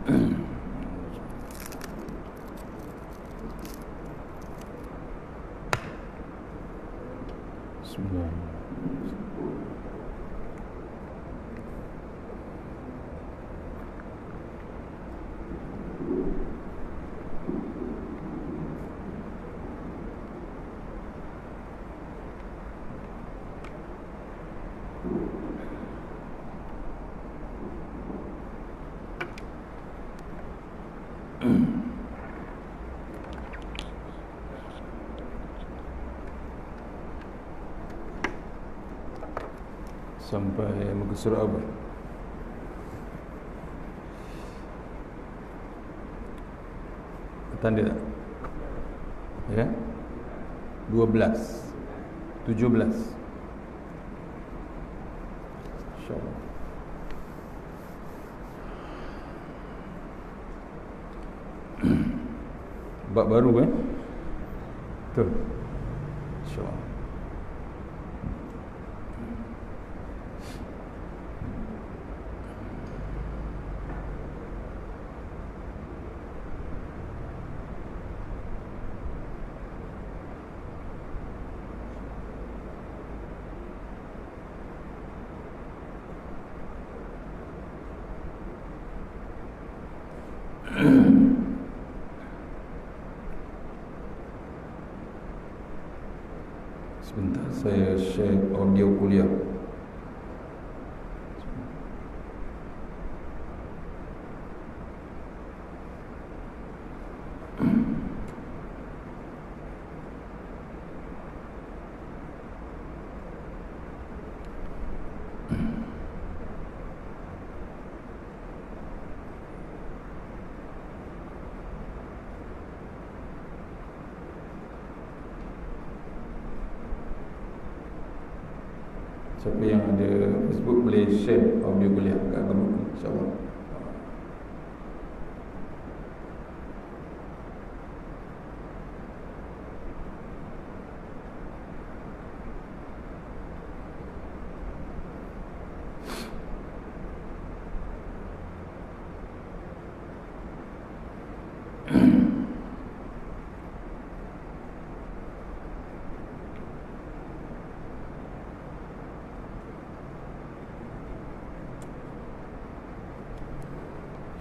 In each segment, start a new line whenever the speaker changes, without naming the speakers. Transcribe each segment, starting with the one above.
Bismillah. Sampai muka surah apa? Tanda tak? Ya? 12 17 InsyaAllah. Bab baru Betul. InsyaAllah. Sebentar saya share audio kuliah. Siapa yang ada Facebook boleh share audio kuliah kat grup ni, insyaAllah.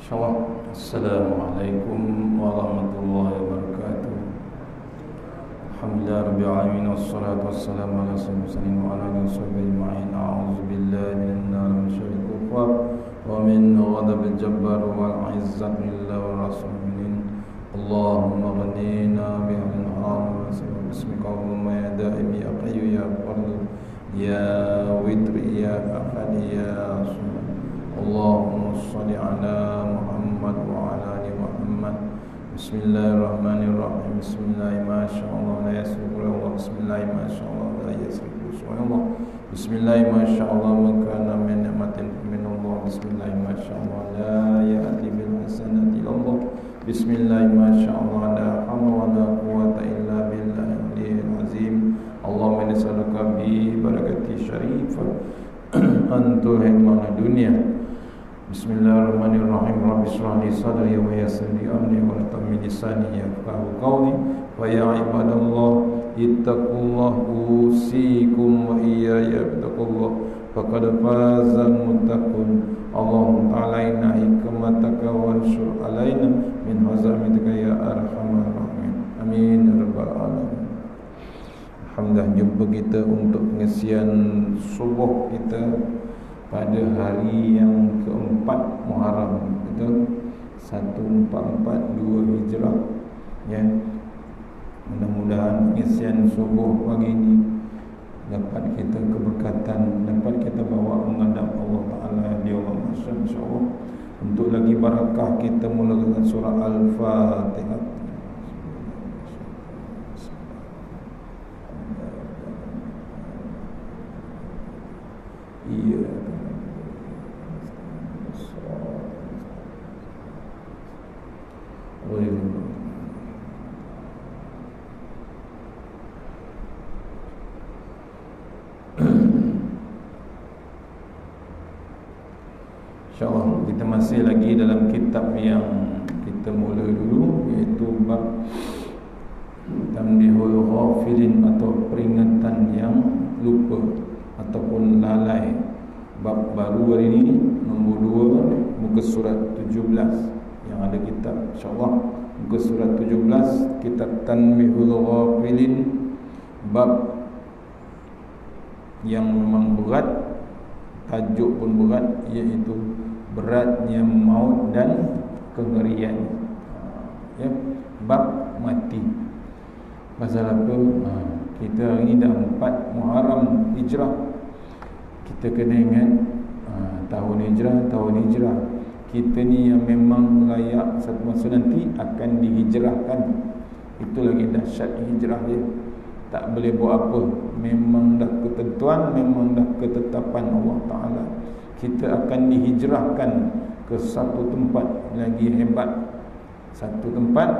InsyaAllah. Assalamualaikum warahmatullahi wabarakatuh. Alhamdulillah Rabbil Alamin. Wassalatu wassalamu ala sayyidina wa ala alihi wa sahbihi ajma'in. A'udzu billahi minan nar min syarril kufar wa min ghadabil jabbar wal 'izzati lillahi wa rasulih. Allahumma ghnina bi'ilmin haram wa bismika Allahumma ya da'im ya qayyum ya fardu ya witri ya ahad ya samad. Allahumma salli ala Muhammad wa ala ali Muhammad. Bismillahirrahmanirrahim. Bismillahirrahmanirrahim. La yasrifu Bismillahirrahmanirrahim. La yasrifu subhanallah. Bismillahirrahmanirrahim. Makana min ni'matin min Allah. Bismillahirrahmanirrahim. La ya'ti bil hasanati illallah. Bismillahirrahmanirrahim. La hawla wa la quwwata illa billahil azim. Allahumma inni nas'aluka bi barakati syarifah antu hikmah dunia. Bismillahirrahmanirrahim. Rabbi shrah li sadri wa yassir li amri wa la tammi lisani yafqahu qawli. Wa ya ibadallah ittaqullah usikum wa iyaya bittaqullah faqad fazal muttaqun. Allahumma ta'alaina hikmataka wa anshur alaina min hazamitika ya arhamar rahimin. Amin ya rabbal alamin. Alhamdulillah, jumpa kita untuk pengisian subuh kita pada hari yang keempat Muharram, betul? 1442 Hijrah. Ya. Mudah-mudahan pengisian subuh pagi ini dapat kita keberkatan, dapat kita bawa menghadap Allah Ta'ala di Allah Masyarakat, insyaAllah. Untuk lagi barakah kita mulakan surah Al-Fatihah. Iya. InsyaAllah kita masih lagi dalam kitab yang kita mula dulu, iaitu bab Tanbihul Ghafilin atau peringatan yang lupa ataupun lalai. Bab baru hari ini, nombor 2, muka surat 17 yang ada kitab, insyaAllah muka surat 17, kitab Tanbihul Ghafilin. Bab yang memang berat, tajuk pun berat, iaitu beratnya maut dan kengerian. Ya, bab mati. Pasal apa? Kita hari ini dah 4 Muharram Hijrah. Kita kena ingat tahun hijrah. Kita ni yang memang layak satu masa nanti akan dihijrahkan. Itu lagi dahsyat hijrah dia. Tak boleh buat apa. Memang dah ketentuan, memang dah ketetapan Allah Ta'ala. Kita akan dihijrahkan ke satu tempat lagi hebat. Satu tempat,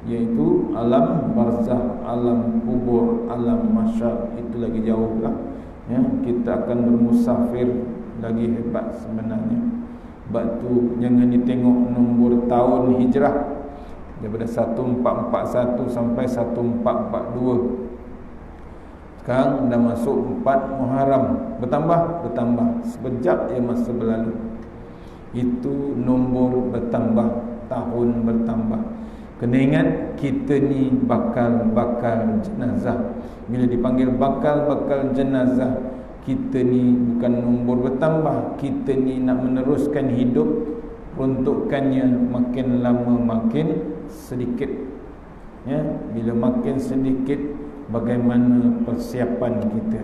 iaitu alam barzah, alam kubur, alam mahsyar. Itu lagi jauh lah, ya. Kita akan bermusafir lagi hebat sebenarnya. Sebab tu jangan ditengok nombor tahun hijrah daripada 1441 sampai 1442. Sekarang dah masuk 4 Muharram. Bertambah sekejap je masa berlalu. Itu nombor bertambah, tahun bertambah. Kena ingat, kita ni bakal jenazah. Bila dipanggil bakal jenazah, kita ni bukan nombor bertambah. Kita ni nak meneruskan hidup, peruntukannya makin lama makin sedikit, ya. Bila makin sedikit, bagaimana persiapan kita?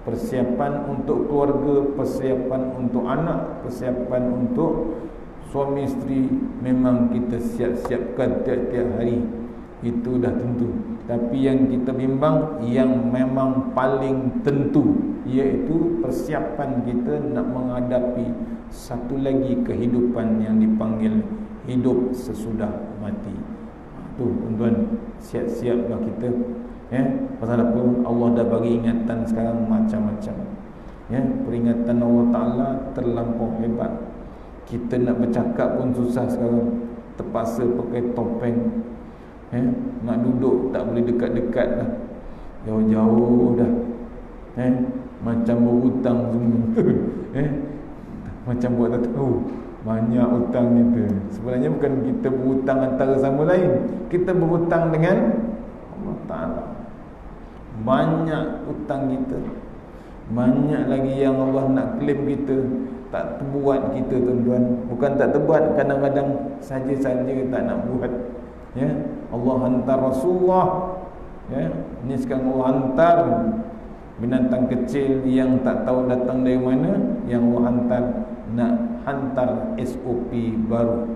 Persiapan untuk keluarga, persiapan untuk anak, persiapan untuk suami isteri, memang kita siap-siapkan tiap-tiap hari. Itu dah tentu. Tapi yang kita bimbang, yang memang paling tentu, iaitu persiapan kita nak menghadapi satu lagi kehidupan yang dipanggil hidup sesudah mati. Tu tuan-tuan, siap-siaplah kita, ya. Pasal apa? Allah dah bagi ingatan sekarang macam-macam, ya. Peringatan Allah Ta'ala terlampau hebat. Kita nak bercakap pun susah sekarang, terpaksa pakai topeng, ya. Nak duduk tak boleh dekat-dekat dah, jauh-jauh dah, ya. Macam berhutang semua, ya. Macam buat tak tahu banyak hutang kita. Sebenarnya bukan kita berhutang antara sama lain, kita berhutang dengan Allah Ta'ala. Banyak hutang kita, banyak lagi yang Allah nak claim kita, tak terbuat kita, tuan-tuan. Bukan tak terbuat, kadang-kadang saja-saja tak nak buat, ya. Allah hantar Rasulullah, ya. Ini sekarang Allah hantar binatang kecil yang tak tahu datang dari mana, yang Allah hantar SOP baru.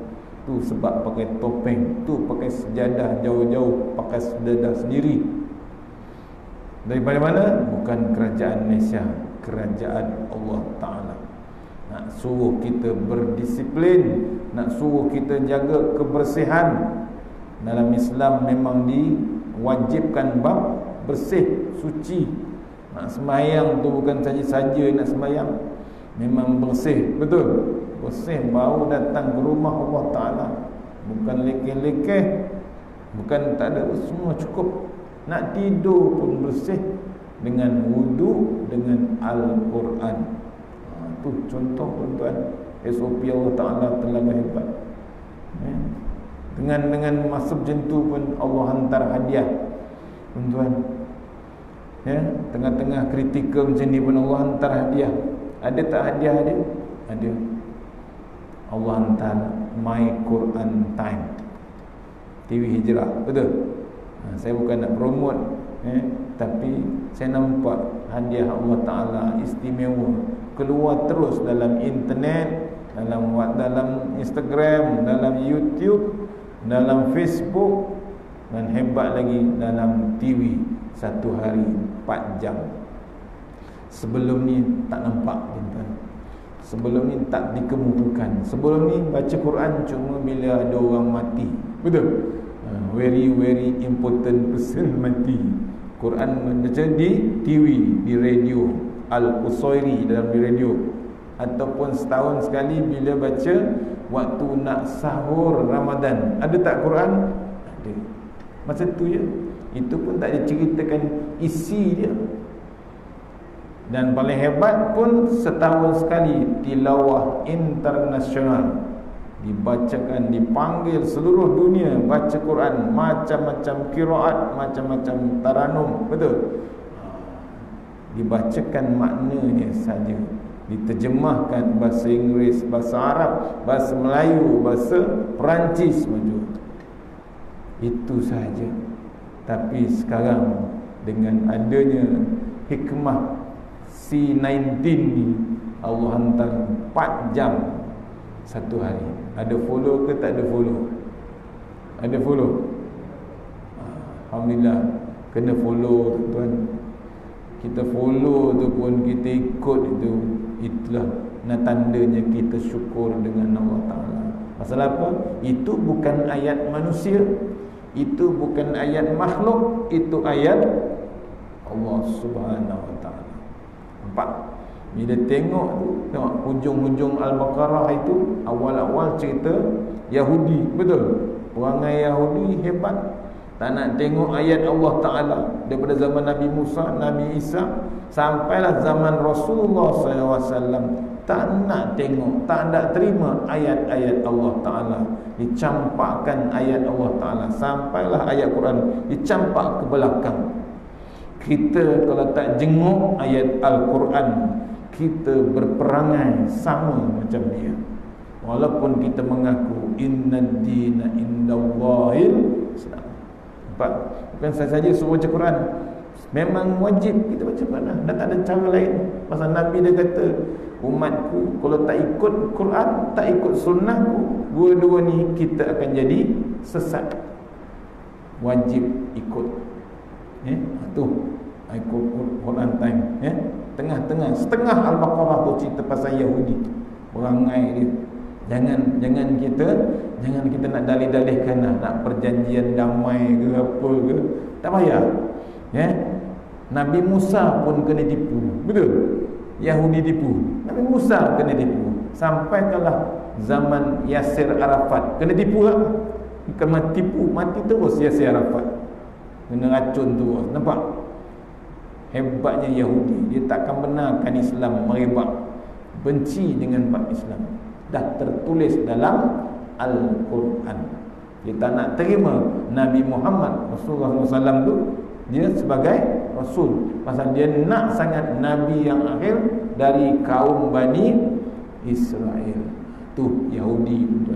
Tu sebab pakai topeng, tu pakai sejadah jauh-jauh, pakai sejadah sendiri. Daripada mana? Bukan kerajaan Malaysia, kerajaan Allah Ta'ala. Nak suruh kita berdisiplin, nak suruh kita jaga kebersihan. Dalam Islam memang diwajibkan bab bersih, suci. Nak sembahyang tu bukan saja-saja nak sembahyang, memang bersih, betul. Bersih baru datang ke rumah Allah Ta'ala. Bukan lekeh-lekeh, bukan tak ada, semua cukup. Nak tidur pun bersih, dengan wudu, dengan Al-Quran. Tu contoh, tuan-tuan, SOP Allah Ta'ala terlalu hebat, ya. Dengan masa macam tu pun Allah hantar hadiah, tuan-tuan, ya. Tengah-tengah kritikal macam ni pun Allah hantar hadiah. Ada tak hadiah dia? Ada. Allah hantar My Quran Time, TV Hijrah, betul. Saya bukan nak promote, tapi saya nampak hadiah Allah Ta'ala istimewa keluar terus dalam internet, dalam Instagram, dalam YouTube, dalam Facebook, dan hebat lagi dalam TV. Satu hari 4 jam. Sebelum ni tak nampak, tuan-tuan. Sebelum ni tak dikemukakan. Sebelum ni baca Quran cuma bila ada orang mati, betul. Very important person mati. Quran baca di TV, di radio, Al-Qusairi dalam di radio, ataupun setahun sekali bila baca waktu nak sahur Ramadan. Ada tak Quran? Ada. Masa tu je. Itu pun tak diceritakan isi dia. Dan paling hebat pun setahun sekali tilawah internasional, dibacakan, dipanggil seluruh dunia baca Quran, macam-macam qiraat, macam-macam taranum, betul? Dibacakan maknanya saja, diterjemahkan bahasa Inggeris, bahasa Arab, bahasa Melayu, bahasa Perancis, itu saja. Tapi sekarang dengan adanya hikmah C19 ni, Allah hantar 4 jam satu hari. Ada follow ke tak ada follow? Ada follow? Alhamdulillah, kena follow tuan. Kita follow tu pun kita ikut itu, itulah tandanya kita syukur dengan Allah Ta'ala. Pasal apa? Itu bukan ayat manusia, itu bukan ayat makhluk, itu ayat Allah Subhanahu Wa Ta'ala. Nampak? Bila tengok tu, tengok hujung-hujung Al-Baqarah itu, awal-awal cerita Yahudi, betul? Perangai Yahudi hebat. Tak nak tengok ayat Allah Ta'ala daripada zaman Nabi Musa, Nabi Isa, sampailah zaman Rasulullah SAW. Tak nak tengok, tak nak terima ayat-ayat Allah Ta'ala, dicampakkan ayat Allah Ta'ala, sampailah ayat Quran dicampak ke belakang. Kita kalau tak jenguk ayat Al-Quran, kita berperangai sama macam dia. Walaupun kita mengaku innad dina indallahil Islam. Bukan saja suruh baca Quran, memang wajib kita baca Quran, dan tak ada cara lain. Pasal Nabi dia kata, umatku kalau tak ikut Quran, tak ikut sunnahku, dua-dua ni kita akan jadi sesat. Wajib ikut. Tu ikut Quran time. Tengah-tengah, setengah Al-Baqarah tu cerita pasal Yahudi, perangai dia. Jangan kita nak dalih-dalihkan nak perjanjian damai ke apa ke, tak payah. Nabi Musa pun kena tipu, betul? Yahudi tipu, Nabi Musa kena tipu. Sampai kalah zaman Yasir Arafat kena tipu lah. Kena tipu, mati terus Yasir Arafat, kena racun terus. Nampak hebatnya Yahudi? Dia takkan benarkan Islam merebak, benci dengan umat Islam. Dah tertulis dalam Al-Quran. Dia tak nak terima Nabi Muhammad Rasulullah SAW tu dia sebagai Rasul. Pasal dia nak sangat Nabi yang akhir dari kaum Bani Israel. Tu Yahudi.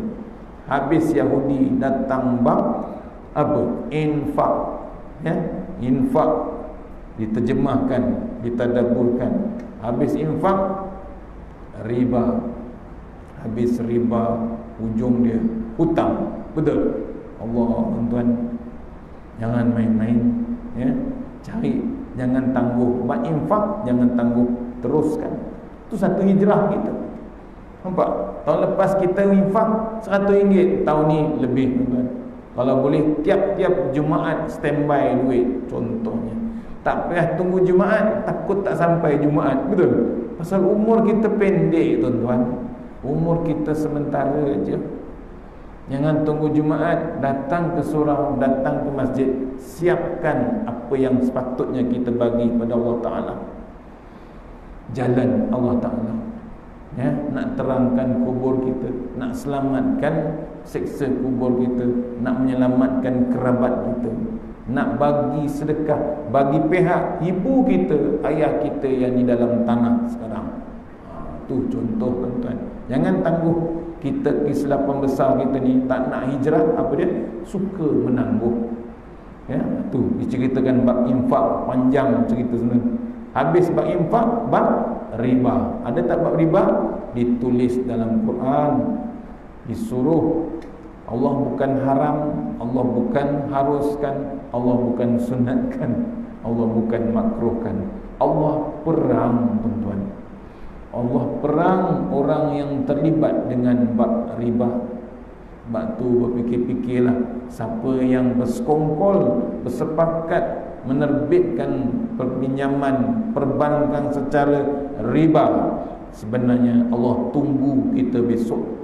Habis Yahudi datang bab apa? Infak. Infak diterjemahkan, ditadaburkan. Habis infak, riba. Habis riba, ujung dia hutang. Betul? Allah, tuan-tuan, jangan main-main. Cari, jangan tangguh. Buat infak, jangan tangguh, teruskan. Itu satu hijrah kita. Nampak? Tahun lepas kita infak RM100, tahun ni lebih, tuan-tuan. Kalau boleh tiap-tiap Jumaat standby duit, contohnya. Tak payah tunggu Jumaat, takut tak sampai Jumaat. Betul? Pasal umur kita pendek, tuan-tuan. Umur kita sementara aja. Jangan tunggu Jumaat, datang ke surau, datang ke masjid, siapkan apa yang sepatutnya kita bagi pada Allah Ta'ala. Jalan Allah Ta'ala, nak terangkan kubur kita, nak selamatkan seksa kubur kita, nak menyelamatkan kerabat kita, nak bagi sedekah bagi pihak ibu kita, ayah kita yang di dalam tanah sekarang. Tu contoh, tuan-tuan. Jangan tangguh. Kita kesilapan besar kita ni, tak nak hijrah, apa dia? Suka menangguh. Tu diceritakan bab infak, panjang cerita sebenarnya. Habis bab infak, bab riba. Ada tak bab riba? Ditulis dalam Quran. Disuruh. Allah bukan haram, Allah bukan haruskan, Allah bukan sunatkan, Allah bukan makruhkan. Allah perang, tuan-tuan. Allah perang orang yang terlibat dengan bab riba. Bab tu berfikir-fikirlah, siapa yang bersekongkol, bersepakat menerbitkan perpinjaman perbankan secara riba, sebenarnya Allah tunggu kita besok.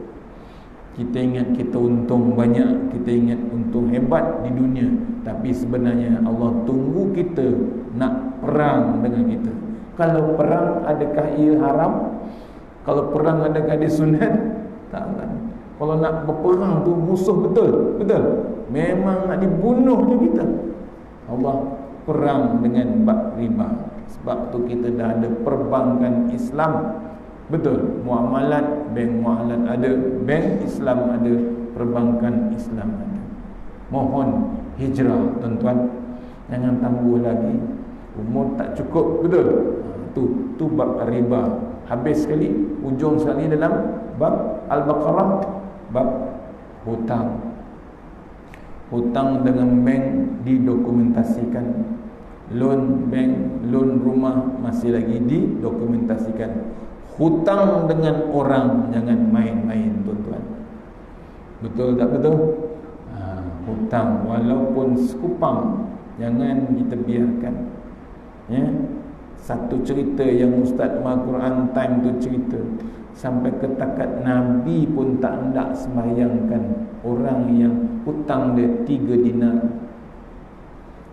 Kita ingat kita untung banyak, kita ingat untung hebat di dunia, tapi sebenarnya Allah tunggu kita nak perang dengan kita. Kalau perang, adakah ia haram? Kalau perang, adakah dia sunat? Tak. Kalau nak berperang tu musuh betul. Memang nak dibunuh je kita. Allah perang dengan bab riba. Sebab tu kita dah ada perbankan Islam. Betul, muamalat, bank muamalat ada, bank Islam ada, perbankan Islam ada. Mohon hijrah tuan-tuan. Jangan tangguh lagi. Umur tak cukup, betul. Tu bab riba. Habis sekali, ujung sekali dalam bab Al-Baqarah, bab hutang. Hutang dengan bank didokumentasikan. Loan bank, loan rumah masih lagi didokumentasikan. Hutang dengan orang jangan main-main tuan-tuan. Betul tak betul? Hutang walaupun sekupang jangan kita biarkan. Ya. Satu cerita yang Ustaz Al-Quran Time tu cerita, sampai ke takat Nabi pun tak hendak sembahyangkan orang yang hutang dia 3 dinar.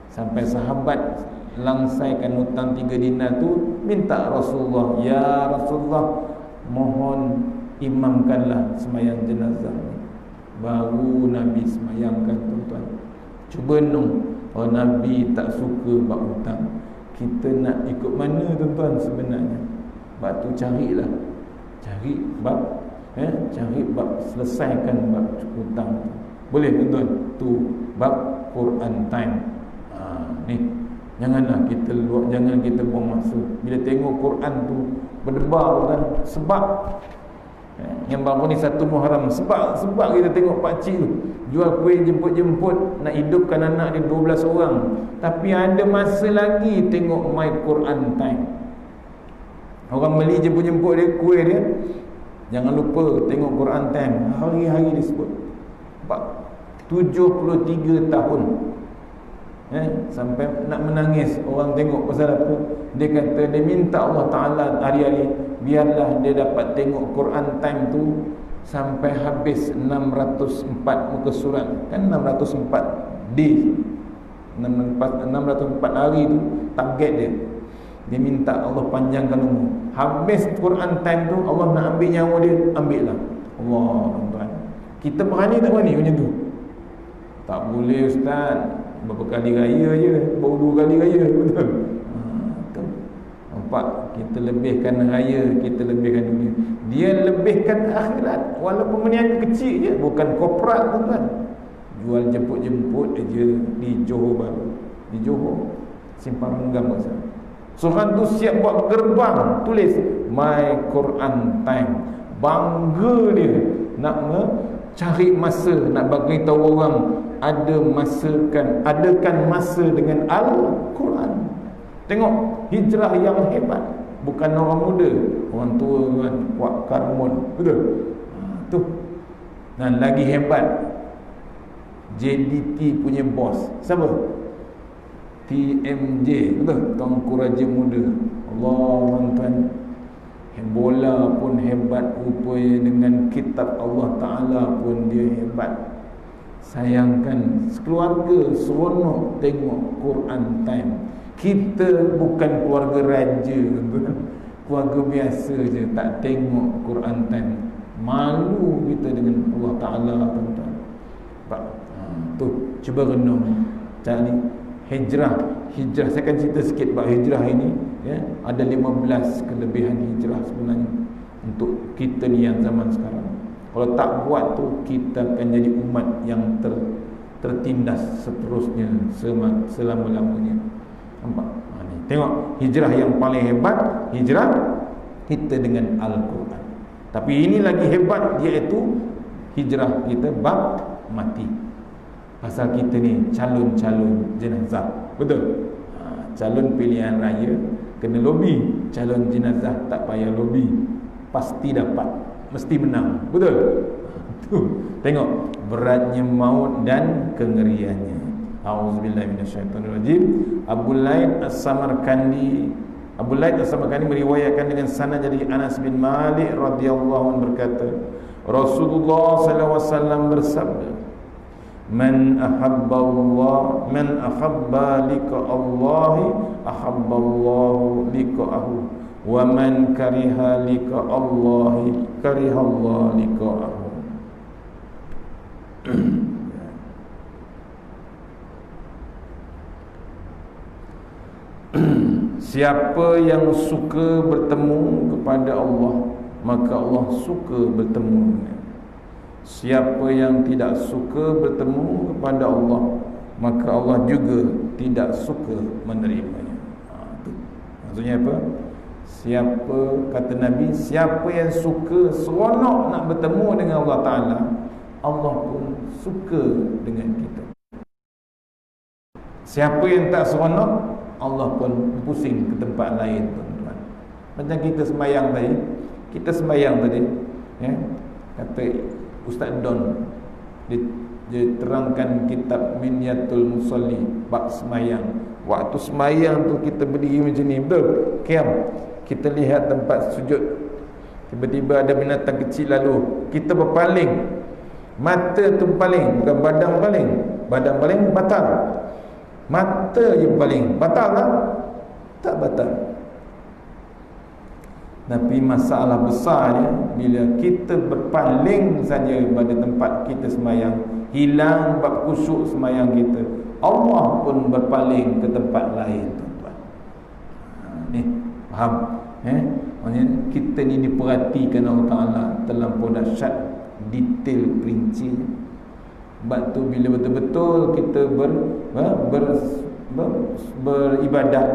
Sampai sahabat langsaikan hutang 3 dinar tu, minta Rasulullah, ya Rasulullah, mohon imamkanlah sembahyang jenazah. Baru Nabi sembahyangkan tuan-tuan. Cuba kalau Nabi tak suka bab hutang, kita nak ikut mana tuan-tuan sebenarnya? Bab tu carilah. Cari bab selesaikan bab hutang. Boleh tuan-tuan? Tu bab Quran Time. Ni jangan kita buang masa. Bila tengok Quran tu berdebar kan, sebab yang baru ni 1 Muharram, sebab kita tengok pakcik tu jual kuih jemput-jemput nak hidupkan anak dia 12 orang, tapi ada masa lagi tengok My Quran Time. Orang beli jemput-jemput dia kuih dia, jangan lupa tengok Quran Time. Hari-hari disebut 73 tahun. Sampai nak menangis orang tengok pasal apa. Dia kata dia minta Allah Ta'ala hari-hari biarlah dia dapat tengok Quran Time tu sampai habis 604 muka surat. Kan 604 day, 604 hari tu target dia. Dia minta Allah panjangkan umur. Habis Quran Time tu Allah nak ambil nyawa dia, ambil lah Allah, tuan-tuan. Kita berani tak berani macam tu? Tak boleh Ustaz, berapa kali raya je, baru 2 kali raya, betul? Nampak, kita lebihkan raya, kita lebihkan dunia. Dia lebihkan akhirat, walaupun meniaga kecil je, bukan korporat tuan-tuan. Jual jemput-jemput aja di Johor Baru, di Johor Simpang Renggam masa. Seorang tu siap buat gerbang, tulis My Quran Time. Bangga dia nak cari masa, nak bagi tahu orang adakan masa dengan Al-Quran. Tengok hijrah yang hebat, bukan orang muda, orang tua kan, buat karmon, betul? Tu. Dan lagi hebat, JDT punya bos siapa? TMJ, betul? Tuanku Raja Muda. Allah, tuan-tuan, bola pun hebat rupanya, dengan kitab Allah Ta'ala pun dia hebat. Sayangkan sekeluarga seronok tengok Quran Time. Kita bukan keluarga raja, keluarga biasa je, tak tengok Quran Time. Malu kita dengan Allah Ta'ala, tuan-tuan. Tu, cuba renung. Cari hijrah. Saya akan cerita sikit bab hijrah ini, ya. Ada 15 kelebihan hijrah sebenarnya untuk kita ni yang zaman sekarang. Kalau tak buat tu, kita akan jadi umat yang tertindas seterusnya selama-lamanya. Nampak? Ni. Tengok hijrah yang paling hebat, hijrah kita dengan Al-Quran. Tapi ini lagi hebat, iaitu hijrah kita bab mati. Pasal kita ni calon-calon jenazah, betul? Calon pilihan raya kena lobby, calon jenazah tak payah lobby, pasti dapat, mesti menang, betul? Tu, tengok beratnya maut dan kengeriannya. Auzubillahi minasyaitonirrajim. Abu Laid As-Samarkandi Abu Laid As-Samarqandi meriwayatkan dengan sanad dari Anas bin Malik radhiyallahu anhu berkata, Rasulullah sallallahu alaihi wasallam bersabda, Man ahabba liqa Allah ahabba Allah liqa'ahu wa man kariha liqa Allah kariha Allah liqa'ahu. Siapa yang suka bertemu kepada Allah, maka Allah suka bertemu dengan. Siapa yang tidak suka bertemu kepada Allah, maka Allah juga tidak suka menerimanya. Maksudnya apa? Siapa, kata Nabi, siapa yang suka seronok nak bertemu dengan Allah Ta'ala, Allah pun suka dengan kita. Siapa yang tak seronok, Allah pun pusing ke tempat lain, tuan-tuan. Macam kita sembahyang tadi, ya, kata Ustaz Don, dia terangkan kitab Minyatul Musalli bab sembahyang. Waktu sembahyang tu kita berdiri macam ni, betul? Kiam, kita lihat tempat sujud, tiba-tiba ada binatang kecil lalu, kita berpaling, mata tu paling, bukan badan paling. Badan paling batal, mata je paling batal tak? Tak batal. Tapi masalah besarnya bila kita berpaling saja pada tempat kita sembahyang, hilang bab khusyuk sembahyang kita, Allah pun berpaling ke tempat lain, tuan-tuan. Ni faham? Maksudnya kita ni diperhatikan Allah Ta'ala terlampau dahsyat, detail perincinya. Sebab tu bila betul-betul kita beribadat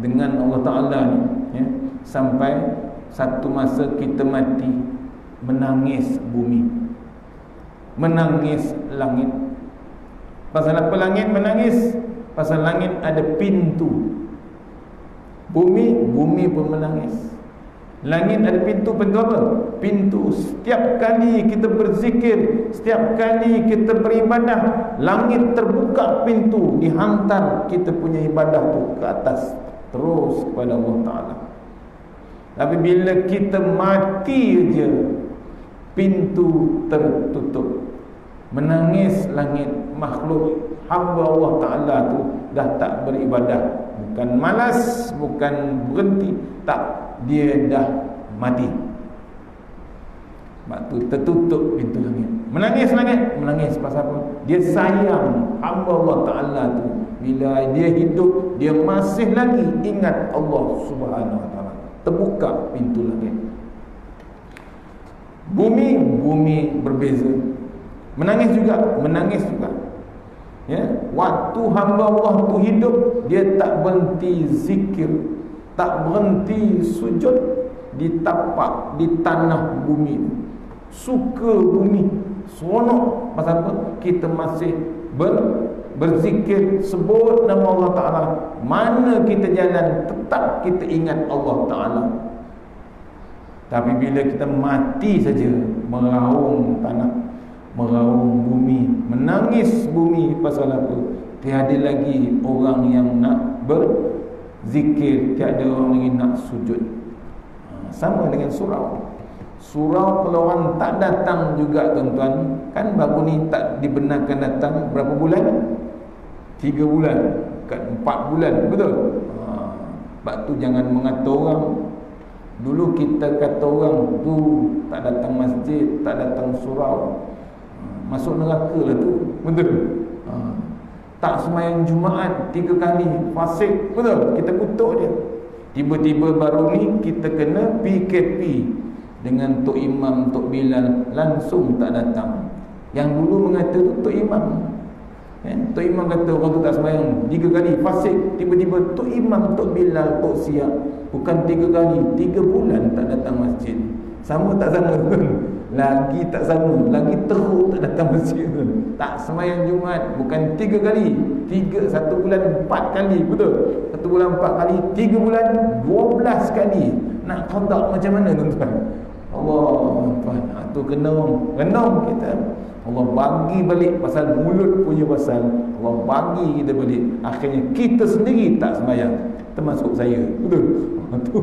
dengan Allah Ta'ala ni, ya, sampai satu masa kita mati, menangis bumi, menangis langit. Pasal apa langit menangis? Pasal langit ada pintu. Bumi pun menangis. Langit ada pintu apa? Pintu. Setiap kali kita berzikir, setiap kali kita beribadah, langit terbuka pintu, dihantar kita punya ibadah tu ke atas, terus kepada Allah Ta'ala. Tapi bila kita mati je, pintu tertutup. Menangis langit, makhluk hamba Allah Ta'ala tu dah tak beribadah. Bukan malas, bukan berhenti, tak, dia dah mati. Sebab tu tertutup pintu langit. Menangis langit, menangis pasal apa? Dia sayang hamba Allah Ta'ala tu. Bila dia hidup, dia masih lagi ingat Allah Subhanahu Wa Ta'ala. Terbuka pintu langit. Bumi berbeza. Menangis juga. Ya, waktu hamba Allah tu hidup, dia tak berhenti zikir, tak berhenti sujud di tapak, di tanah bumi. Suka bumi, seronok. Pasal apa? Kita masih berzikir, sebut nama Allah Ta'ala. Mana kita jalan, tetap kita ingat Allah Ta'ala. Tapi bila kita mati saja, meraung tanah, meraung bumi, menangis bumi. Pasal apa? Tiada lagi orang yang nak berzikir, tiada orang lagi nak sujud. Sama dengan surau. Surau kalau orang tak datang juga, tuan-tuan, kan baru ni tak dibenarkan datang berapa bulan? 3 bulan, kat 4 bulan, betul? Sebab tu jangan mengata orang. Dulu kita kata orang tu tak datang masjid, tak datang surau, masuk neraka lah tu, betul? Tak sembahyang Jumaat 3 kali, fasik, betul? Kita kutuk dia. Tiba-tiba baru ni kita kena PKP dengan Tok Imam, Tok Bilal, langsung tak datang. Yang dulu mengata tu Tok Imam, Tok Imam kata orang tu tak sembahyang 3 kali, fasik. Tiba-tiba Tok Imam, Tok Bilal, Tok Siap, bukan 3 kali, 3 bulan tak datang masjid. Sama tak sama? Lagi tak sama, lagi teruk tak datang masjid. Tak sembahyang Jumaat, bukan 3 kali, 1 bulan 4 kali, betul? 1 bulan 4 kali, 3 bulan 12 kali. Nak qada macam mana, tuan-tuan? Allah, tuan, tu kenong kita. Allah bagi balik pasal mulut punya pasal. Allah bagi kita balik. Akhirnya kita sendiri tak sembahyang, termasuk saya, betul? Tu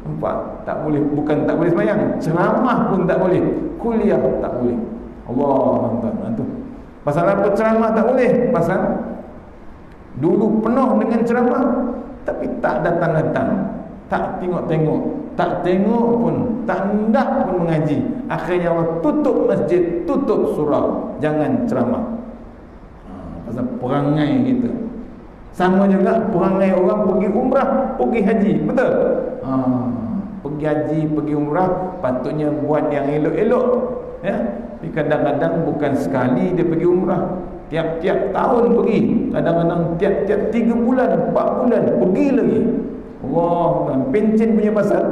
nampak, tak boleh, bukan tak boleh sembahyang, ceramah pun tak boleh, kuliah tak boleh. Allah tu. Pasal apa ceramah tak boleh? Pasal dulu penuh dengan ceramah tapi tak datang-datang, tak tengok-tengok, tak tengok pun, tak hendak pun mengaji. Akhirnya Allah tutup masjid, tutup surau, jangan ceramah. Pasal perangai kita. Sama juga perangai orang pergi umrah, pergi haji, betul? Pergi haji, pergi umrah, patutnya buat yang elok-elok, ya. Tapi kadang-kadang bukan sekali dia pergi umrah, tiap-tiap tahun pergi, kadang-kadang tiap-tiap 3 bulan, 4 bulan pergi lagi. Allah, pencen punya pasal,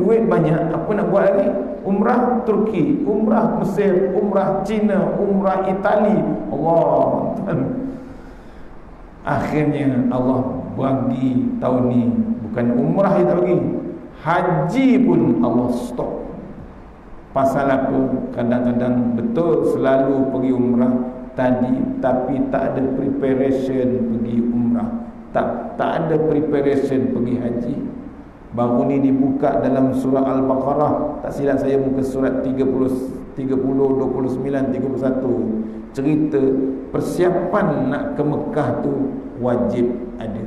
duit banyak, apa nak buat lagi? Umrah Turki, umrah Mesir, umrah China, umrah Itali. Allah, akhirnya Allah bagi tahun ni bukan umrah yang tak bagi, haji pun Allah stop. Pasal apa? Kadang-kadang betul selalu pergi umrah tadi, tapi tak ada preparation pergi umrah, tak ada preparation pergi haji. Baru ni dibuka dalam surah Al-Baqarah, tak silap saya muka surat 30, 29, 31, cerita persiapan nak ke Mekah tu wajib ada.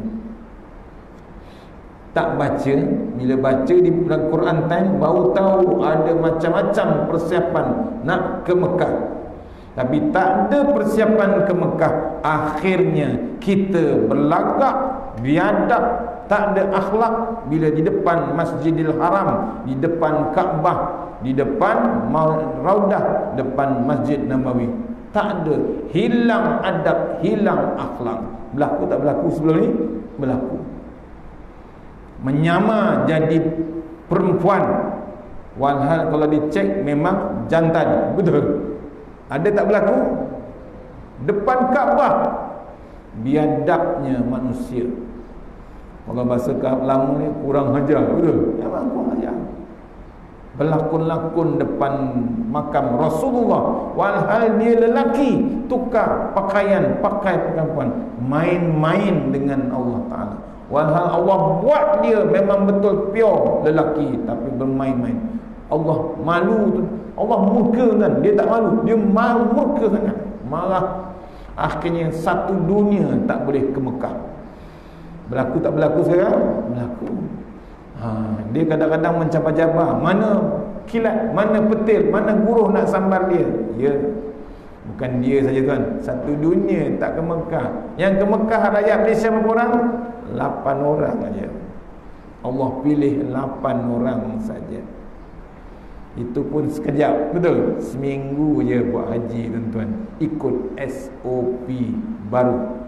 Tak baca, bila baca di dalam Quran time baru tahu ada macam-macam persiapan nak ke Mekah. Tapi tak ada persiapan ke Mekah, akhirnya kita berlagak, biadab, tak ada akhlak bila di depan Masjidil Haram, di depan Kaabah, di depan Raudah, depan Masjid Nabawi. Tak ada, hilang adab, hilang akhlak. Berlaku tak berlaku sebelum ni? Berlaku. Menyamar jadi perempuan, walhal kalau dicek memang jantan, betul. Ada tak berlaku? Depan Kaabah, biadabnya manusia. Kalau bahasa lama ni kurang ajar, betul? Memang kurang ajar. Berlakon-lakon depan makam Rasulullah, walhal dia lelaki, tukar pakaian, pakai perempuan, main-main dengan Allah Ta'ala. Walhal Allah buat dia memang betul pure lelaki, tapi bermain-main. Allah malu tu, Allah murka kan, dia tak malu, dia malu, murka sangat, marah. Akhirnya satu dunia tak boleh ke Mekah. Berlaku tak berlaku sekarang? Berlaku. Dia kadang-kadang mencabar-cabar, mana kilat, mana petir, mana guruh nak sambar dia. Ya, bukan dia saja tuan, satu dunia tak ke Mekah. Yang ke Mekah rakyat Malaysia berapa orang? 8 orang saja. Allah pilih 8 orang saja. Itu pun sekejap, betul? Seminggu je buat haji tuan-tuan, ikut SOP baru.